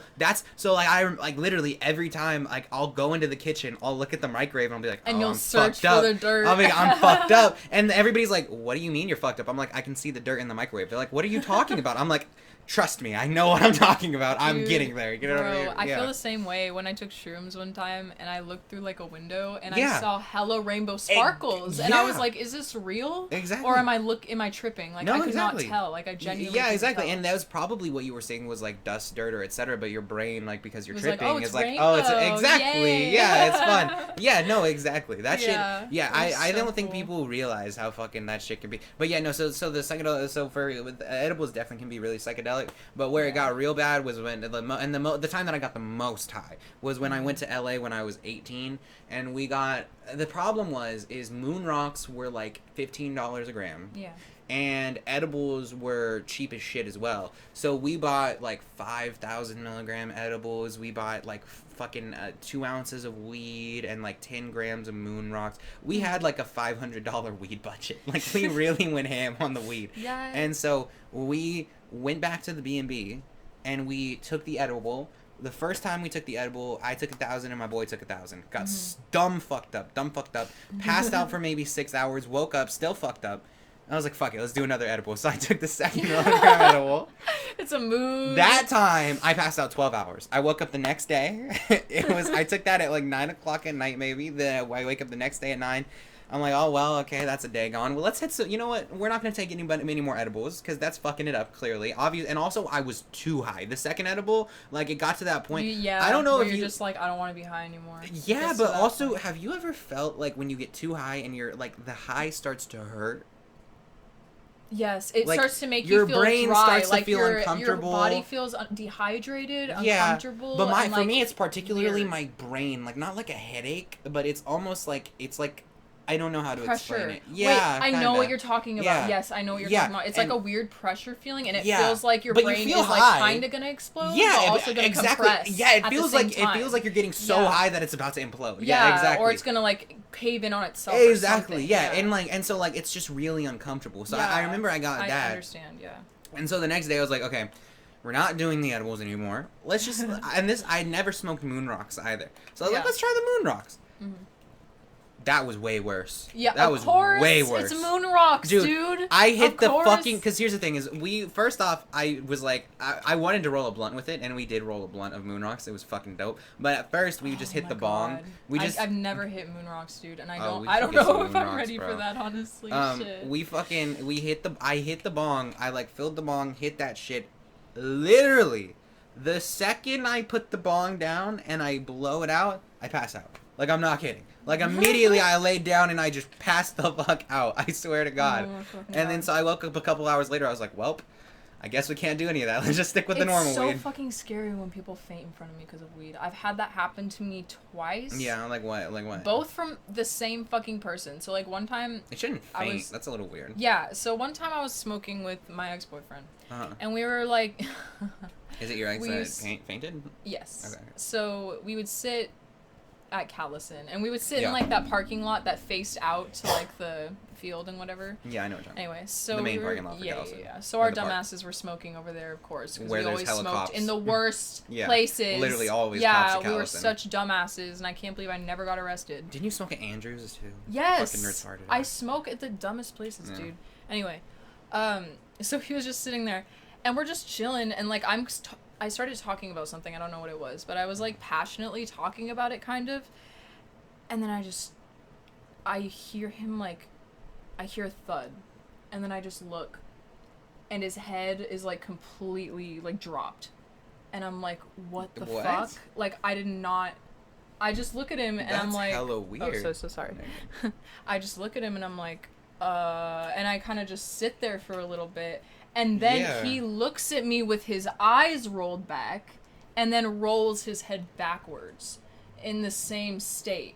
literally, every time, like, I'll go into the kitchen, I'll look at the microwave, and I'll be like, and you'll search for the dirt. I'll be like, I'm fucked up. And everybody's like, what do you mean you're fucked up? I'm like, I can see the dirt in the microwave. They're like, what are you talking about? I'm like... Trust me, I know what I'm talking about. Dude, I'm getting there. You know what I mean? I feel the same way when I took shrooms one time and I looked through like a window and I saw hella rainbow sparkles and I was like, "Is this real? Exactly. Or am I tripping? Like I could not tell. Like I genuinely exactly. Tell. And that was probably what you were saying was like dust, dirt, or etc. But your brain, like because you're tripping, like, is like, it's exactly. Yay. Yeah, it's fun. Yeah, no, exactly. That shit. Yeah, I don't think people realize how fucking that shit can be. But yeah, no. So the psychedelic. With edibles definitely can be really psychedelic. But where it got real bad was when the time that I got the most high was when I went to LA when I was 18, and the problem is moon rocks were like $15 a gram. Yeah. And edibles were cheap as shit as well. So we bought like 5,000 milligram edibles. We bought like fucking 2 ounces of weed and like 10 grams of moon rocks. We had like a $500 weed budget. Like we really went ham on the weed. Yeah. And so we went back to the B&B and we took the edible. The first time we took the edible, I took 1,000 and my boy took 1,000. Got dumb fucked up. Passed out for maybe 6 hours. Woke up, still fucked up. I was like, fuck it, let's do another edible. So I took the 2nd milligram edible. It's a mood. That time, I passed out 12 hours. I woke up the next day. I took that at like 9 o'clock at night maybe. Then I wake up the next day at 9. I'm like, oh well, okay, that's a day gone. Well, let's hit some. You know what? We're not gonna take any more edibles because that's fucking it up clearly. Obvious, and also I was too high. The second edible, like it got to that point. I don't know if you're just like, I don't want to be high anymore. Yeah, but also, have you ever felt like when you get too high and you're like the high starts to hurt? Yes, it like, starts to make your you feel brain dry. starts like to feel uncomfortable. Your body feels dehydrated, uncomfortable. But for like, me, it's particularly weird. my brain. Like not like a headache, but it's almost like I don't know how to explain it. Yeah, wait, I know what you're talking about. Yeah. Yes, I know what you're talking about. It's like a weird pressure feeling, and it yeah, feels like your brain is like kind of gonna explode. Yeah, but also gonna compress. Yeah, it feels like time. It feels like you're getting so high that it's about to implode. Yeah, exactly. Or it's gonna like cave in on itself. Exactly. Or yeah, and so like it's just really uncomfortable. So I remember I got that. I understand. Yeah. And so the next day I was like, okay, we're not doing the edibles anymore. Let's just I never smoked moon rocks either. So I was like, let's try the moon rocks. Mm-hmm. That was way worse. Yeah, that was way worse. It's moon rocks, dude. I hit the fucking... Because here's the thing is, first off, I was like... I wanted to roll a blunt with it, and we did roll a blunt of moon rocks. It was fucking dope. But at first, we just hit the bong. I've never hit moon rocks, dude, and I don't know if I'm ready for that, honestly. Shit. I hit the bong. I, like, filled the bong, hit that shit. Literally, the second I put the bong down and I blow it out, I pass out. Like, I'm not kidding. Like, immediately I laid down and I just passed the fuck out. I swear to God. And then so I woke up a couple hours later. I was like, welp, I guess we can't do any of that. Let's just stick with the normal weed. It's so fucking scary when people faint in front of me because of weed. I've had that happen to me twice. Yeah, like what? Like what? Both from the same fucking person. So, like, one time... It shouldn't faint. That's a little weird. Yeah, so one time I was smoking with my ex-boyfriend. And we were like... Is it your ex that fainted? Yes. Okay. So we would sit at Callison, and we would sit in like that parking lot that faced out to like the field and whatever. Yeah, I know what you're talking about. Anyway, so the main parking lot for Callison. Yeah. So our dumbasses were smoking over there, of course, because we always smoked cops. In the worst places. Literally always cops at Callison. We were such dumbasses, and I can't believe I never got arrested. Didn't you smoke at Andrews too? Yes. Fucking retarded. I smoke at the dumbest places, dude. Anyway, so he was just sitting there, and we're just chilling, and like I started talking about something, I don't know what it was, but I was like passionately talking about it kind of, and then I hear him like, I hear a thud, and then I just look, and his head is like completely like dropped, and I'm like, what the fuck? Like I just look at him and I'm like, hella weird. Oh, so sorry. I just look at him and I'm like, and I kind of just sit there for a little bit. And then he looks at me with his eyes rolled back and then rolls his head backwards in the same state.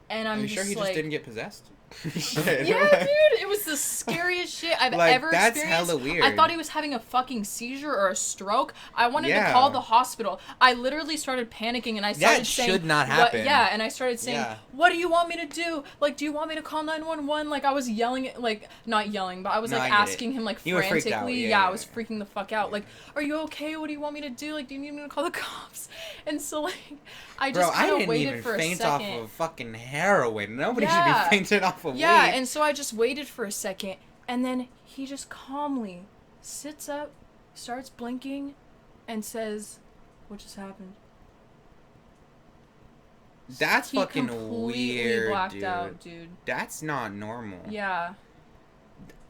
And I'm sure he just didn't get possessed? Yeah, dude, it was the scariest shit I've ever experienced. That's hella weird. I thought he was having a fucking seizure or a stroke. I wanted to call the hospital. I literally started panicking, and I started saying... That should not happen. And I started saying, what do you want me to do? Like, do you want me to call 911? Like, I was yelling, like, not yelling, but I was, like, asking him, like, frantically. You were freaked out. Yeah, I was freaking the fuck out. Like, are you okay? What do you want me to do? Like, do you need me to call the cops? And so, like, I just kind of waited for a second. I didn't even faint off of fucking heroin. Nobody should be fainting off of weed. Yeah, and so I just waited for a second, and then he just calmly sits up, starts blinking, and says, what just happened? That's fucking weird, blacked dude. Out, dude. That's not normal. Yeah.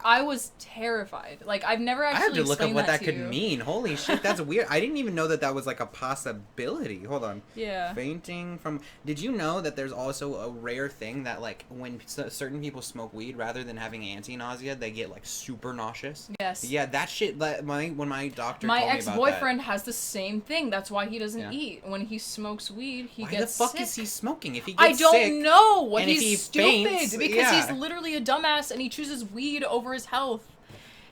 I was terrified. Like, I've never actually I have to look up what that could you. mean. Holy shit, that's weird. I didn't even know that was like a possibility. Hold on. Yeah. Fainting from... Did you know that there's also a rare thing that, like, when certain people smoke weed, rather than having anti-nausea, they get, like, super nauseous? Yes. Yeah, that shit... When my doctor told me about that... My ex-boyfriend has the same thing. That's why he doesn't eat. When he smokes weed, he gets sick. Why the fuck is he smoking? If he gets sick... I don't know. What he's he's stupid. Faints, because he's literally a dumbass, and he chooses weed over his health,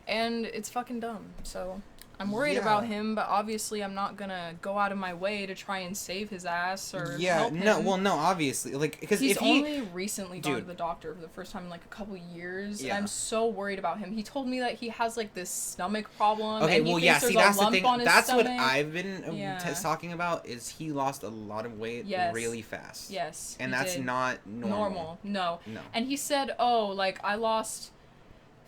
and it's fucking dumb. So I'm worried about him, but obviously I'm not gonna go out of my way to try and save his ass or help him. No, obviously, like, because he's only recently gone to the doctor for the first time in like a couple years. And I'm so worried about him. He told me that he has like this stomach problem. Okay, and that's the thing. That's stomach. what I've been talking about. Is he lost a lot of weight really fast? Yes, and that's not normal. No. And he said, "Oh, like I lost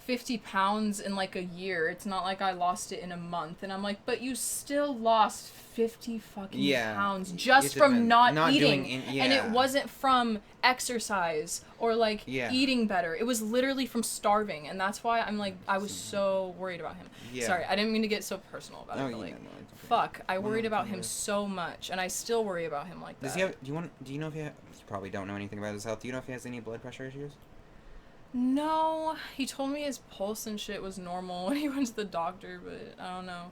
50 pounds in like a year. It's not like I lost it in a month. And I'm like, but you still lost 50 fucking pounds just from not eating. And it wasn't from exercise or like eating better. It was literally from starving. And that's why I'm like, I was so worried about him. Sorry, I didn't mean to get so personal about it. But like, fuck, I worried about him so much. And I still worry about him like that. Does he have, do you know if he you probably don't know anything about his health. Do you know if he has any blood pressure issues? No, he told me his pulse and shit was normal when he went to the doctor, but I don't know.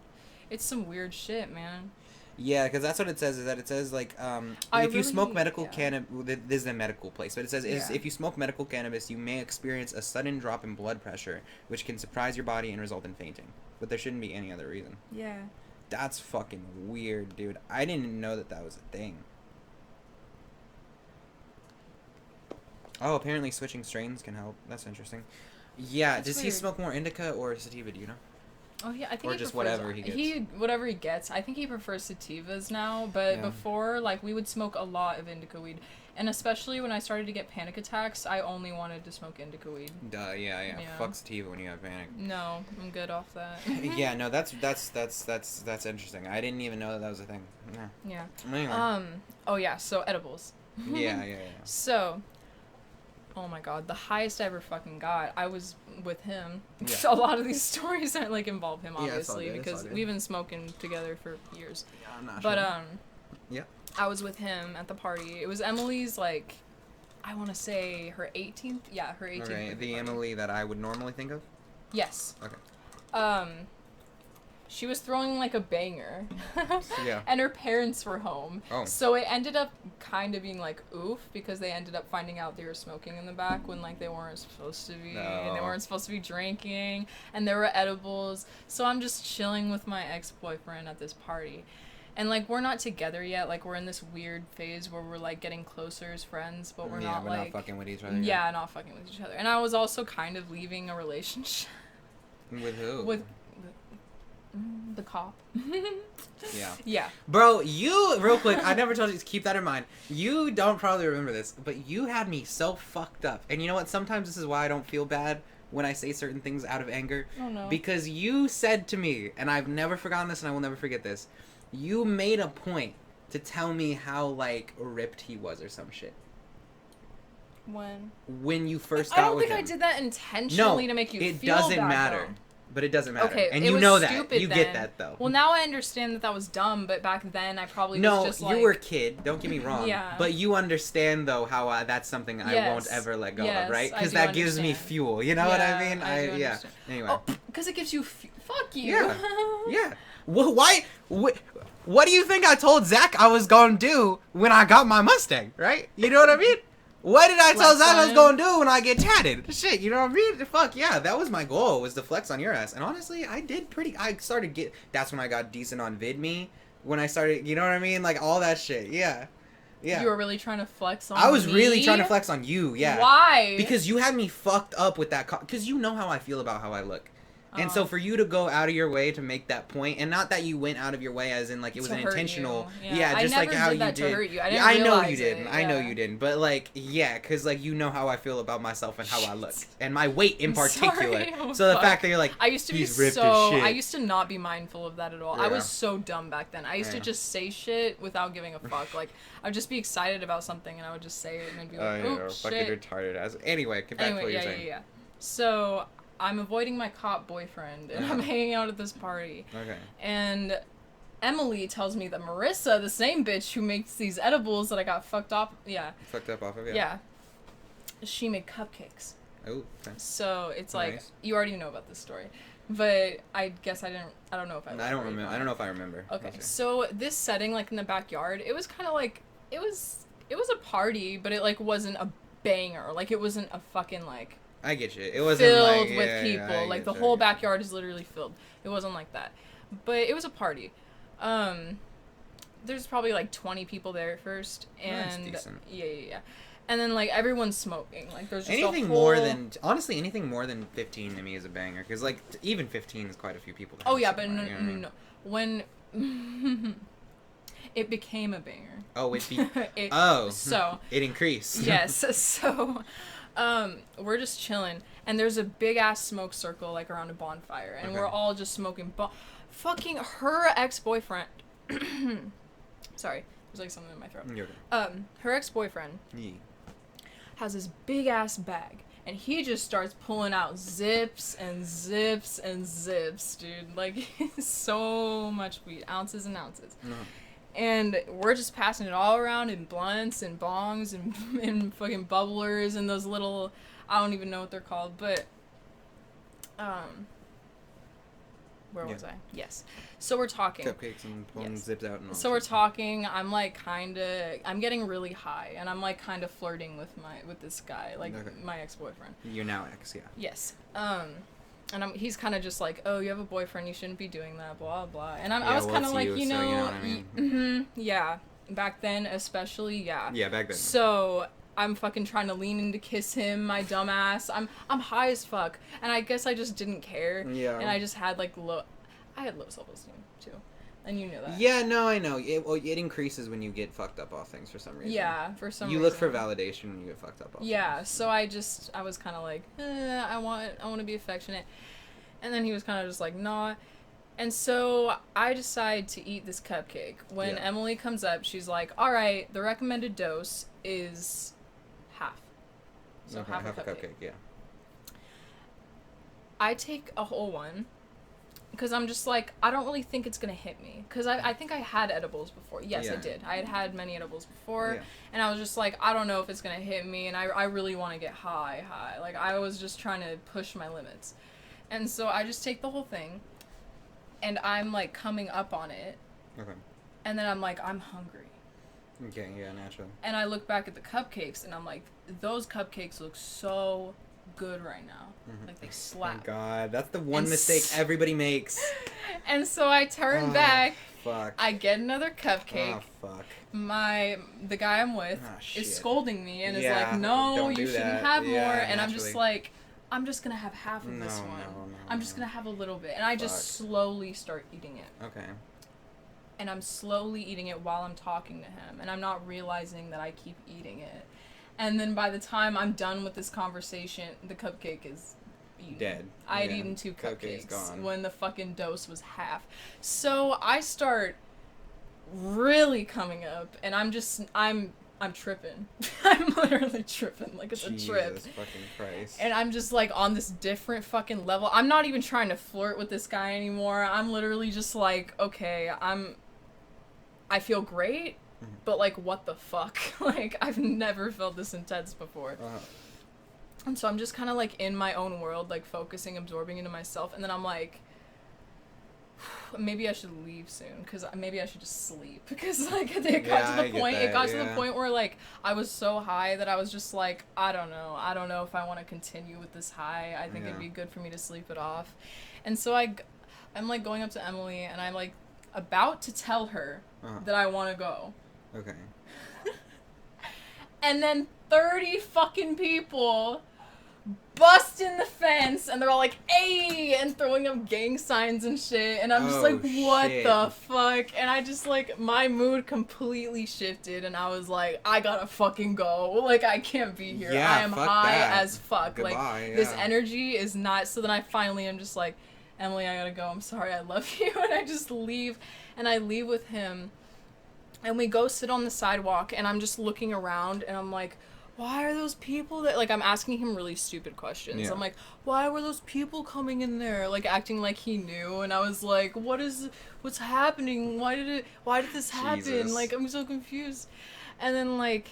It's some weird shit, man. Yeah, because that's what it says, is that it says, like, if you smoke medical cannabis, this is a medical place, but it says, if you smoke medical cannabis, you may experience a sudden drop in blood pressure, which can surprise your body and result in fainting. But there shouldn't be any other reason. Yeah. That's fucking weird, dude. I didn't know that was a thing. Oh, apparently switching strains can help. That's interesting. Yeah, That's does weird. he smoke more indica or sativa, do you know? Oh yeah, I think or just whatever he gets. Whatever he gets. I think he prefers sativas now, but before, like, we would smoke a lot of indica weed, and especially when I started to get panic attacks, I only wanted to smoke indica weed. Yeah. Fuck sativa when you have panic. No, I'm good off that. Yeah, no, that's interesting. I didn't even know that was a thing. Yeah. Anyway. Oh yeah. So edibles. Yeah. So. Oh my god, the highest I ever fucking got, I was with him. Yeah. A lot of these stories that like involve him, obviously, good, because we've been smoking together for years. Yeah, I'm not but sure. Yeah. I was with him at the party. It was Emily's, like, I want to say her 18th. Yeah, her 18th. Okay, the party. Emily that I would normally think of. Yes. Okay. She was throwing like a banger. Yeah. And her parents were home. Oh. So it ended up kind of being like oof, because they ended up finding out they were smoking in the back when like they weren't supposed to be. No. And they weren't supposed to be drinking. And there were edibles. So I'm just chilling with my ex-boyfriend at this party. And like we're not together yet. Like we're in this weird phase where we're like getting closer as friends, but we're not like. Not fucking with each other. Yeah, not fucking with each other. And I was also kind of leaving a relationship. With who? With the cop. Yeah. Bro, you, real quick, I never told you to keep that in mind. You don't probably remember this, but you had me so fucked up. And you know what? Sometimes this is why I don't feel bad when I say certain things out of anger. Oh, no. Because you said to me, and I've never forgotten this and I will never forget this, you made a point to tell me how, like, ripped he was or some shit. When you first got with him. I don't think I did that intentionally to make you feel bad. It doesn't matter. Though. But it doesn't matter. Okay, and you know that. You get that, though. Well, now I understand that was dumb, but back then I probably was just like... No, you were a kid. Don't get me wrong. Yeah. But you understand, though, how that's something I won't ever let go of, right? Because that gives me fuel. You know what I mean? Yeah. Anyway. Because it gives you... Fuck you. Yeah. Well, why... What do you think I told Zach I was going to do when I got my Mustang, right? You know what I mean? What did I tell Zach I was going to do when I get tatted? Shit, you know what I mean? Fuck, yeah, that was my goal, was to flex on your ass. And honestly, I did that's when I got decent on VidMe. When I started, you know what I mean? Like, all that shit, yeah. You were really trying to flex on I was really trying to flex on you, yeah. Why? Because you had me fucked up with that, because you know how I feel about how I look. And so for you to go out of your way to make that point, and not that you went out of your way as in like it was an intentional, just like how you did. To hurt you. I know you didn't. I know you didn't. But like, yeah, because like you know how I feel about myself and how I look, and my weight in particular. So the fact that you're like, I used to be I used to not be mindful of that at all. Yeah. I was so dumb back then. I used to just say shit without giving a fuck. Like I would just be excited about something and I would just say it and I'd be like, oh shit. Fucking retarded ass. Anyway, get back to what you're saying. Yeah. So. I'm avoiding my cop boyfriend, and I'm hanging out at this party. Okay. And Emily tells me that Marissa, the same bitch who makes these edibles that I got fucked up off of, yeah. She made cupcakes. Oh, okay. So it's like, you already know about this story. But I guess I don't know if I don't remember. I don't know if I remember. Okay. So this setting, like in the backyard, it was kind of like, it was a party, but it like wasn't a banger. Like it wasn't a fucking like... I get you. It wasn't filled like, with people. Yeah, like the whole backyard is literally filled. It wasn't like that, but it was a party. There's probably like 20 people there at first, and that's decent. Yeah. And then like everyone's smoking. Like there's just anything more than 15 to me is a banger, because like even 15 is quite a few people. Oh yeah, but no. When it became a banger. Oh, so it increased. Yes, so. we're just chilling, and there's a big ass smoke circle like around a bonfire, and we're all just smoking. Fucking her ex-boyfriend. Sorry, there's like something in my throat. Her ex-boyfriend has this big ass bag, and he just starts pulling out zips and zips and zips, dude. Like, so much weed, ounces and ounces. And we're just passing it all around in blunts and bongs and fucking bubblers and those little, I don't even know what they're called, but, where was I? Yes. So we're talking. Cupcakes and pulling zips out and all. So we're talking, I'm like I'm getting really high, and I'm like kind of flirting with this guy, like my ex-boyfriend. You're now ex, yeah. Yes. And he's kind of just like, oh, you have a boyfriend, you shouldn't be doing that, blah, blah. And I was kind of like, you know, so you know what I mean? Yeah. Back then, especially, yeah. Yeah, back then. So I'm fucking trying to lean in to kiss him, my dumbass. I'm high as fuck, and I guess I just didn't care. Yeah. And I just had like I had low self-esteem too, and you knew that. Yeah, no, I know. It increases when you get fucked up off things for some reason. Yeah, for some reason. You look for validation when you get fucked up off things. So I was kind of like, I want to be affectionate, and then he was kind of just like, nah. And so I decide to eat this cupcake. When Emily comes up, she's like, all right, the recommended dose is half. So half a cupcake. Yeah. I take a whole one, because I'm just like, I don't really think it's going to hit me. Because I think I had edibles before. Yes, I did. I had many edibles before. Yeah. And I was just like, I don't know if it's going to hit me. And I really want to get high. Like, I was just trying to push my limits. And so I just take the whole thing. And I'm, like, coming up on it. Okay. And then I'm like, I'm hungry. Okay, yeah, naturally. And I look back at the cupcakes, and I'm like, those cupcakes look so good right now. Like, they slap. Oh, God. That's the one mistake everybody makes. And so I turn back. Fuck. I get another cupcake. Oh, fuck. The guy I'm with is scolding me and is like, no, you shouldn't have more. And I'm just like, I'm just going to have half of this one. I'm just going to have a little bit. And I just slowly start eating it. Okay. And I'm slowly eating it while I'm talking to him. And I'm not realizing that I keep eating it. And then by the time I'm done with this conversation, the cupcake is eaten. Dead. I had eaten 2 cupcakes when the fucking dose was half. So I start really coming up, and I'm tripping. I'm literally tripping, like it's a trip. Jesus fucking Christ. And I'm just like on this different fucking level. I'm not even trying to flirt with this guy anymore. I'm literally just like, okay, I feel great. But, like, what the fuck? Like, I've never felt this intense before. And so I'm just kind of, like, in my own world, like, focusing, absorbing into myself. And then I'm like, maybe I should leave soon. Because maybe I should just sleep. Because, like, it got to the point where, like, I was so high that I was just like, I don't know if I want to continue with this high. I think it'd be good for me to sleep it off. And so I'm, like, going up to Emily, and I'm, like, about to tell her that I want to go. Okay. And then 30 fucking people bust in the fence, and they're all like, "Hey!" and throwing up gang signs and shit. And I'm just like, what the fuck? And I just, like, my mood completely shifted, and I was like, I gotta fucking go. Like, I can't be here. I am high as fuck. Goodbye, like, this energy is not. So then I finally am just like, Emily, I gotta go. I'm sorry, I love you. And I just leave, and I leave with him. And we go sit on the sidewalk, and I'm just looking around, and I'm like, why are those people that, like, I'm asking him really stupid questions. Yeah. I'm like, why were those people coming in there, like, acting like he knew? And I was like, what's happening? Why did this happen? Jesus. Like, I'm so confused. And then, like,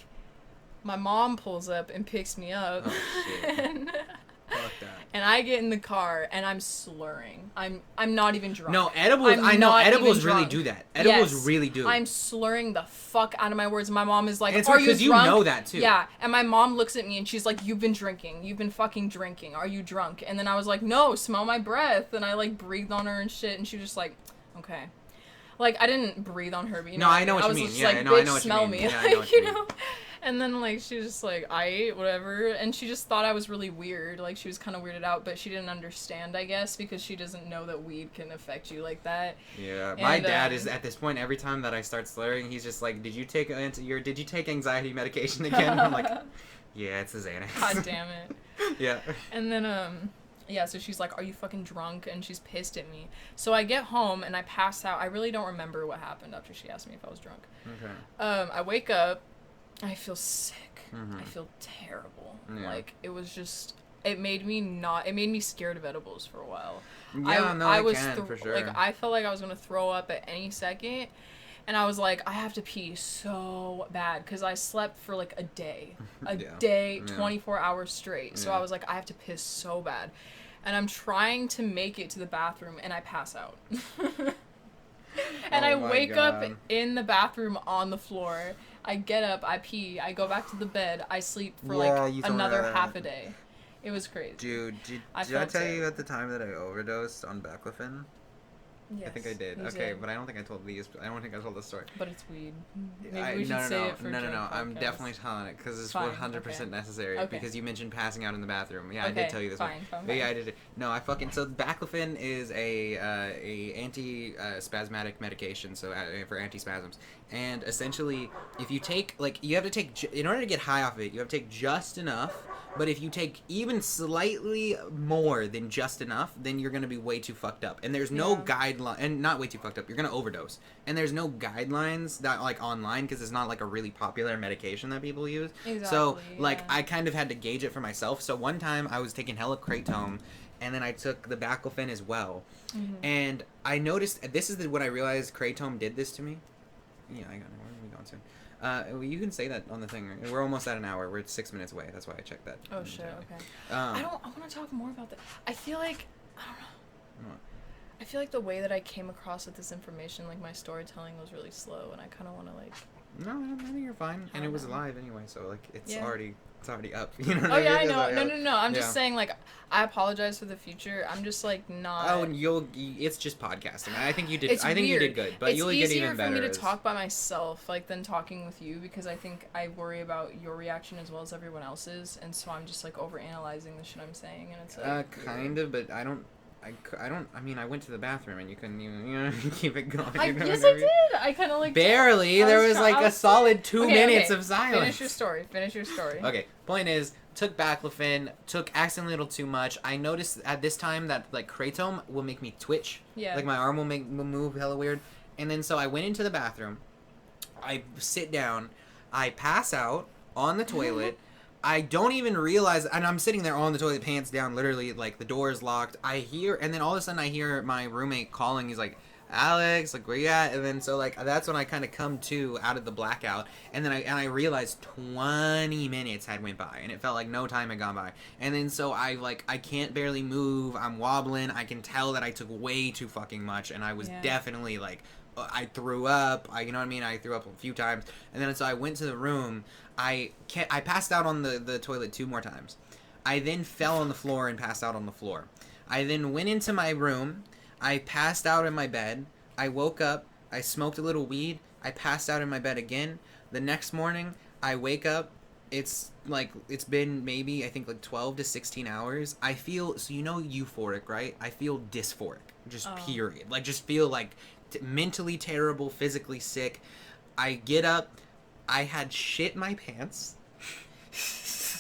my mom pulls up and picks me up. Oh, shit. And I get in the car, and I'm slurring. I'm not even drunk. No, edibles, I know, edibles really do that. Edibles really do. I'm slurring the fuck out of my words. My mom is like, are you drunk? Because you know that, too. Yeah, and my mom looks at me, and she's like, you've been drinking. You've been fucking drinking. Are you drunk? And then I was like, no, smell my breath. And I, like, breathed on her and shit, and she was just like, okay. Like, I didn't breathe on her, but, you know. No, I know what you mean. Yeah, I know what you mean. Smell me. Yeah, I know what you mean. And then, like, she was just like, I ate, whatever. And she just thought I was really weird. Like, she was kind of weirded out, but she didn't understand, I guess, because she doesn't know that weed can affect you like that. Yeah. My dad is, at this point, every time that I start slurring, he's just like, did you take anxiety medication again? I'm like, Yeah, it's a Xanax. God damn it. Yeah. And then, yeah, so she's like, are you fucking drunk? And she's pissed at me. So I get home and I pass out. I really don't remember what happened after she asked me if I was drunk. Okay. I wake up. I feel sick. Mm-hmm. I feel terrible. Yeah. Like, it was just... It made me scared of edibles for a while. Yeah, I was for sure. Like, I felt like I was going to throw up at any second. And I was like, I have to pee so bad because I slept for like a day, 24 hours straight. So I was like, I have to piss so bad. And I'm trying to make it to the bathroom and I pass out. And I wake up in the bathroom on the floor. I get up, I pee, I go back to the bed, I sleep for like another half a day. It was crazy. Dude, did I tell you at the time that I overdosed on baclofen? Yes, I think I did. Okay, but I don't think I told these. I don't think I told the story. But it's weed. Maybe we should say it for No. I'm definitely telling it because it's 100% necessary. Okay. Because you mentioned passing out in the bathroom. Yeah, okay, I did tell you this one. But yeah, I did it. No, I fucking so baclofen is a anti-spasmodic medication, so for antispasms. And essentially, if you take you have to take in order to get high off of it, you have to take just enough. But if you take even slightly more than just enough, then you're going to be way too fucked up. And there's no guideline, and not way too fucked up, you're going to overdose. And there's no guidelines that, like, online, because it's not, like, a really popular medication that people use. Exactly, so, like, I kind of had to gauge it for myself. So one time I was taking hella kratom, and then I took the baclofen as well. Mm-hmm. And I noticed, this is what I realized kratom did this to me. Yeah, I got it. Where are we going soon? You can say that on the thing. We're almost at an hour. We're 6 minutes away. That's why I checked that. Oh shit. Okay. I want to talk more about that. I feel like I don't know. I feel like the way that I came across with this information, like my storytelling was really slow, and I kind of want to like. No, I think you're fine. And it was live anyway, so like it's already up. You know what I mean? I know. No. I'm just saying, like, I apologize for the future. I'm just like not. Oh, it's just podcasting. I think you did. I think you did good, but you'll get even better. It's easier for me to talk by myself, like, than talking with you, because I think I worry about your reaction as well as everyone else's, and so I'm just like overanalyzing the shit I'm saying, and it's like. Kind of, but I don't. I mean, I went to the bathroom and you couldn't even, keep it going. Yes, I did. I kind of like. Barely. There was like a solid 2 minutes of silence. Finish your story. Okay. Point is, took baclofen, took accidentally a little too much. I noticed at this time that like kratom will make me twitch. Yeah. Like my arm will move hella weird. And then so I went into the bathroom. I sit down. I pass out on the toilet. I don't even realize, and I'm sitting there on the toilet, pants down, literally, like, the door is locked. And then all of a sudden I hear my roommate calling. He's like, Alex, like, where you at? And then so, like, that's when I kind of come to out of the blackout. And then I realized 20 minutes had went by, and it felt like no time had gone by. And then so I can't barely move. I'm wobbling. I can tell that I took way too fucking much, and I was definitely, like, I threw up. You know what I mean? I threw up a few times. And then so I went to the room. I passed out on the toilet 2 more times. I then fell on the floor and passed out on the floor. I then went into my room. I passed out in my bed. I woke up. I smoked a little weed. I passed out in my bed again. The next morning, I wake up. It's been maybe, I think, like 12 to 16 hours. I feel, so you know euphoric, right? I feel dysphoric. Just period. Like, just feel like mentally terrible, physically sick. I get up. I had shit my pants.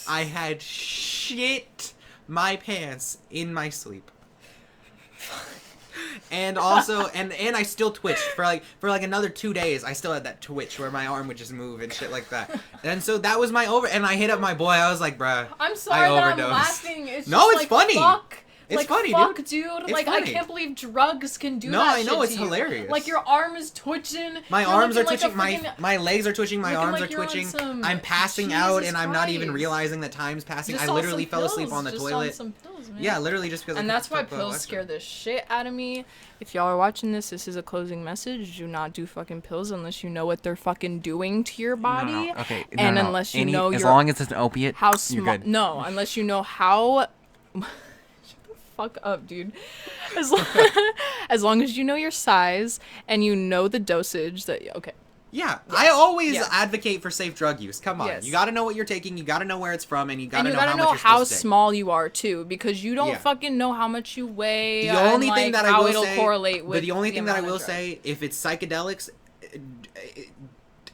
I had shit my pants in my sleep. And also, and I still twitched for like another 2 days. I still had that twitch where my arm would just move and shit like that. And so that was and I hit up my boy. I was like, bruh, I'm sorry that I'm laughing. It's no, just it's funny. Fuck. It's like, funny, fuck, dude. It's like, funny. I can't believe drugs can do that. No, I know, it's hilarious. Like, your arm is twitching. My arms are twitching. My legs are twitching. My arms are twitching. I'm passing out, and I'm not even realizing that time's passing. I literally fell asleep on the toilet. On some pills, man. Yeah, literally just because. And that's why pills scare the shit out of me. If y'all are watching this is a closing message. Do not do fucking pills unless you know what they're fucking doing to your body. No. Okay. And unless you know, as long as it's an opiate, how small. You're good. No, unless you know how. Fuck up, dude. As long as you know your size and you know the dosage that Yeah, yes. I always advocate for safe drug use. Come on, you got to know what you're taking, you got to know where it's from, and you got to know how much you're supposed to take. How small you are too, because you don't fucking know how much you weigh. The only thing that I will say, correlate with but the only thing that I will say, if it's psychedelics,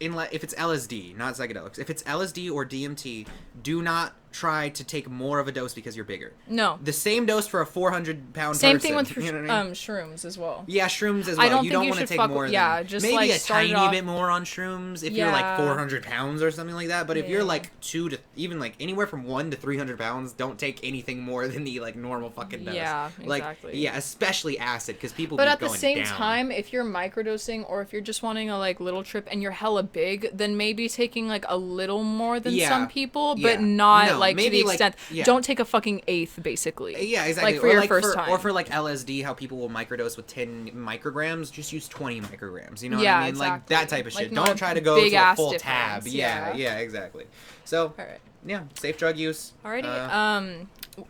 if it's LSD, not psychedelics, if it's LSD or DMT, do not try to take more of a dose because you're bigger. No. The same dose for a 400-pound Same person. thing with you know what I mean? shrooms as well. Yeah, shrooms as well. I don't you think don't you want to should take more than just maybe like a tiny off, bit more on shrooms if you're like 400 pounds or something like that. But if you're like 2 to even like anywhere from 1 to 300 pounds, don't take anything more than the like normal fucking dose. Yeah, like, exactly. Yeah, especially acid because people. But be at the going same down. time, if you're microdosing or if you're just wanting a like little trip and you're hella big, then maybe taking like a little more than some people, but not like to the extent. Don't take a fucking eighth, basically. Yeah, exactly. Like for your first time. Or for like LSD, how people will microdose with 10 micrograms, just use 20 micrograms. You know what Yeah, I mean? exactly. Like that type of Like, shit. not Don't a try to go to a full big-ass tab. difference, Yeah, exactly. So, All right. yeah, safe drug use. Alrighty.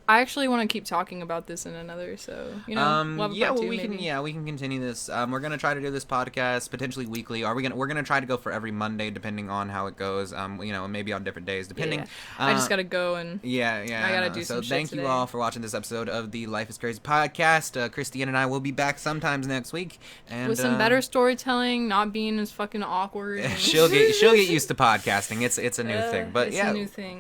I actually want to keep talking about this in another, so we'll have a part two, we can continue this. We're gonna try to do this podcast potentially weekly. We're gonna try to go for every Monday, depending on how it goes. Maybe on different days, depending. Yeah. I just gotta go and I gotta do some So shit thank you today. all for watching this episode of the Life is Crazy podcast. Christienne and I will be back sometimes next week, and with some better storytelling, not being as fucking awkward. she'll get used to podcasting. It's a new thing, but it's yeah. a new thing.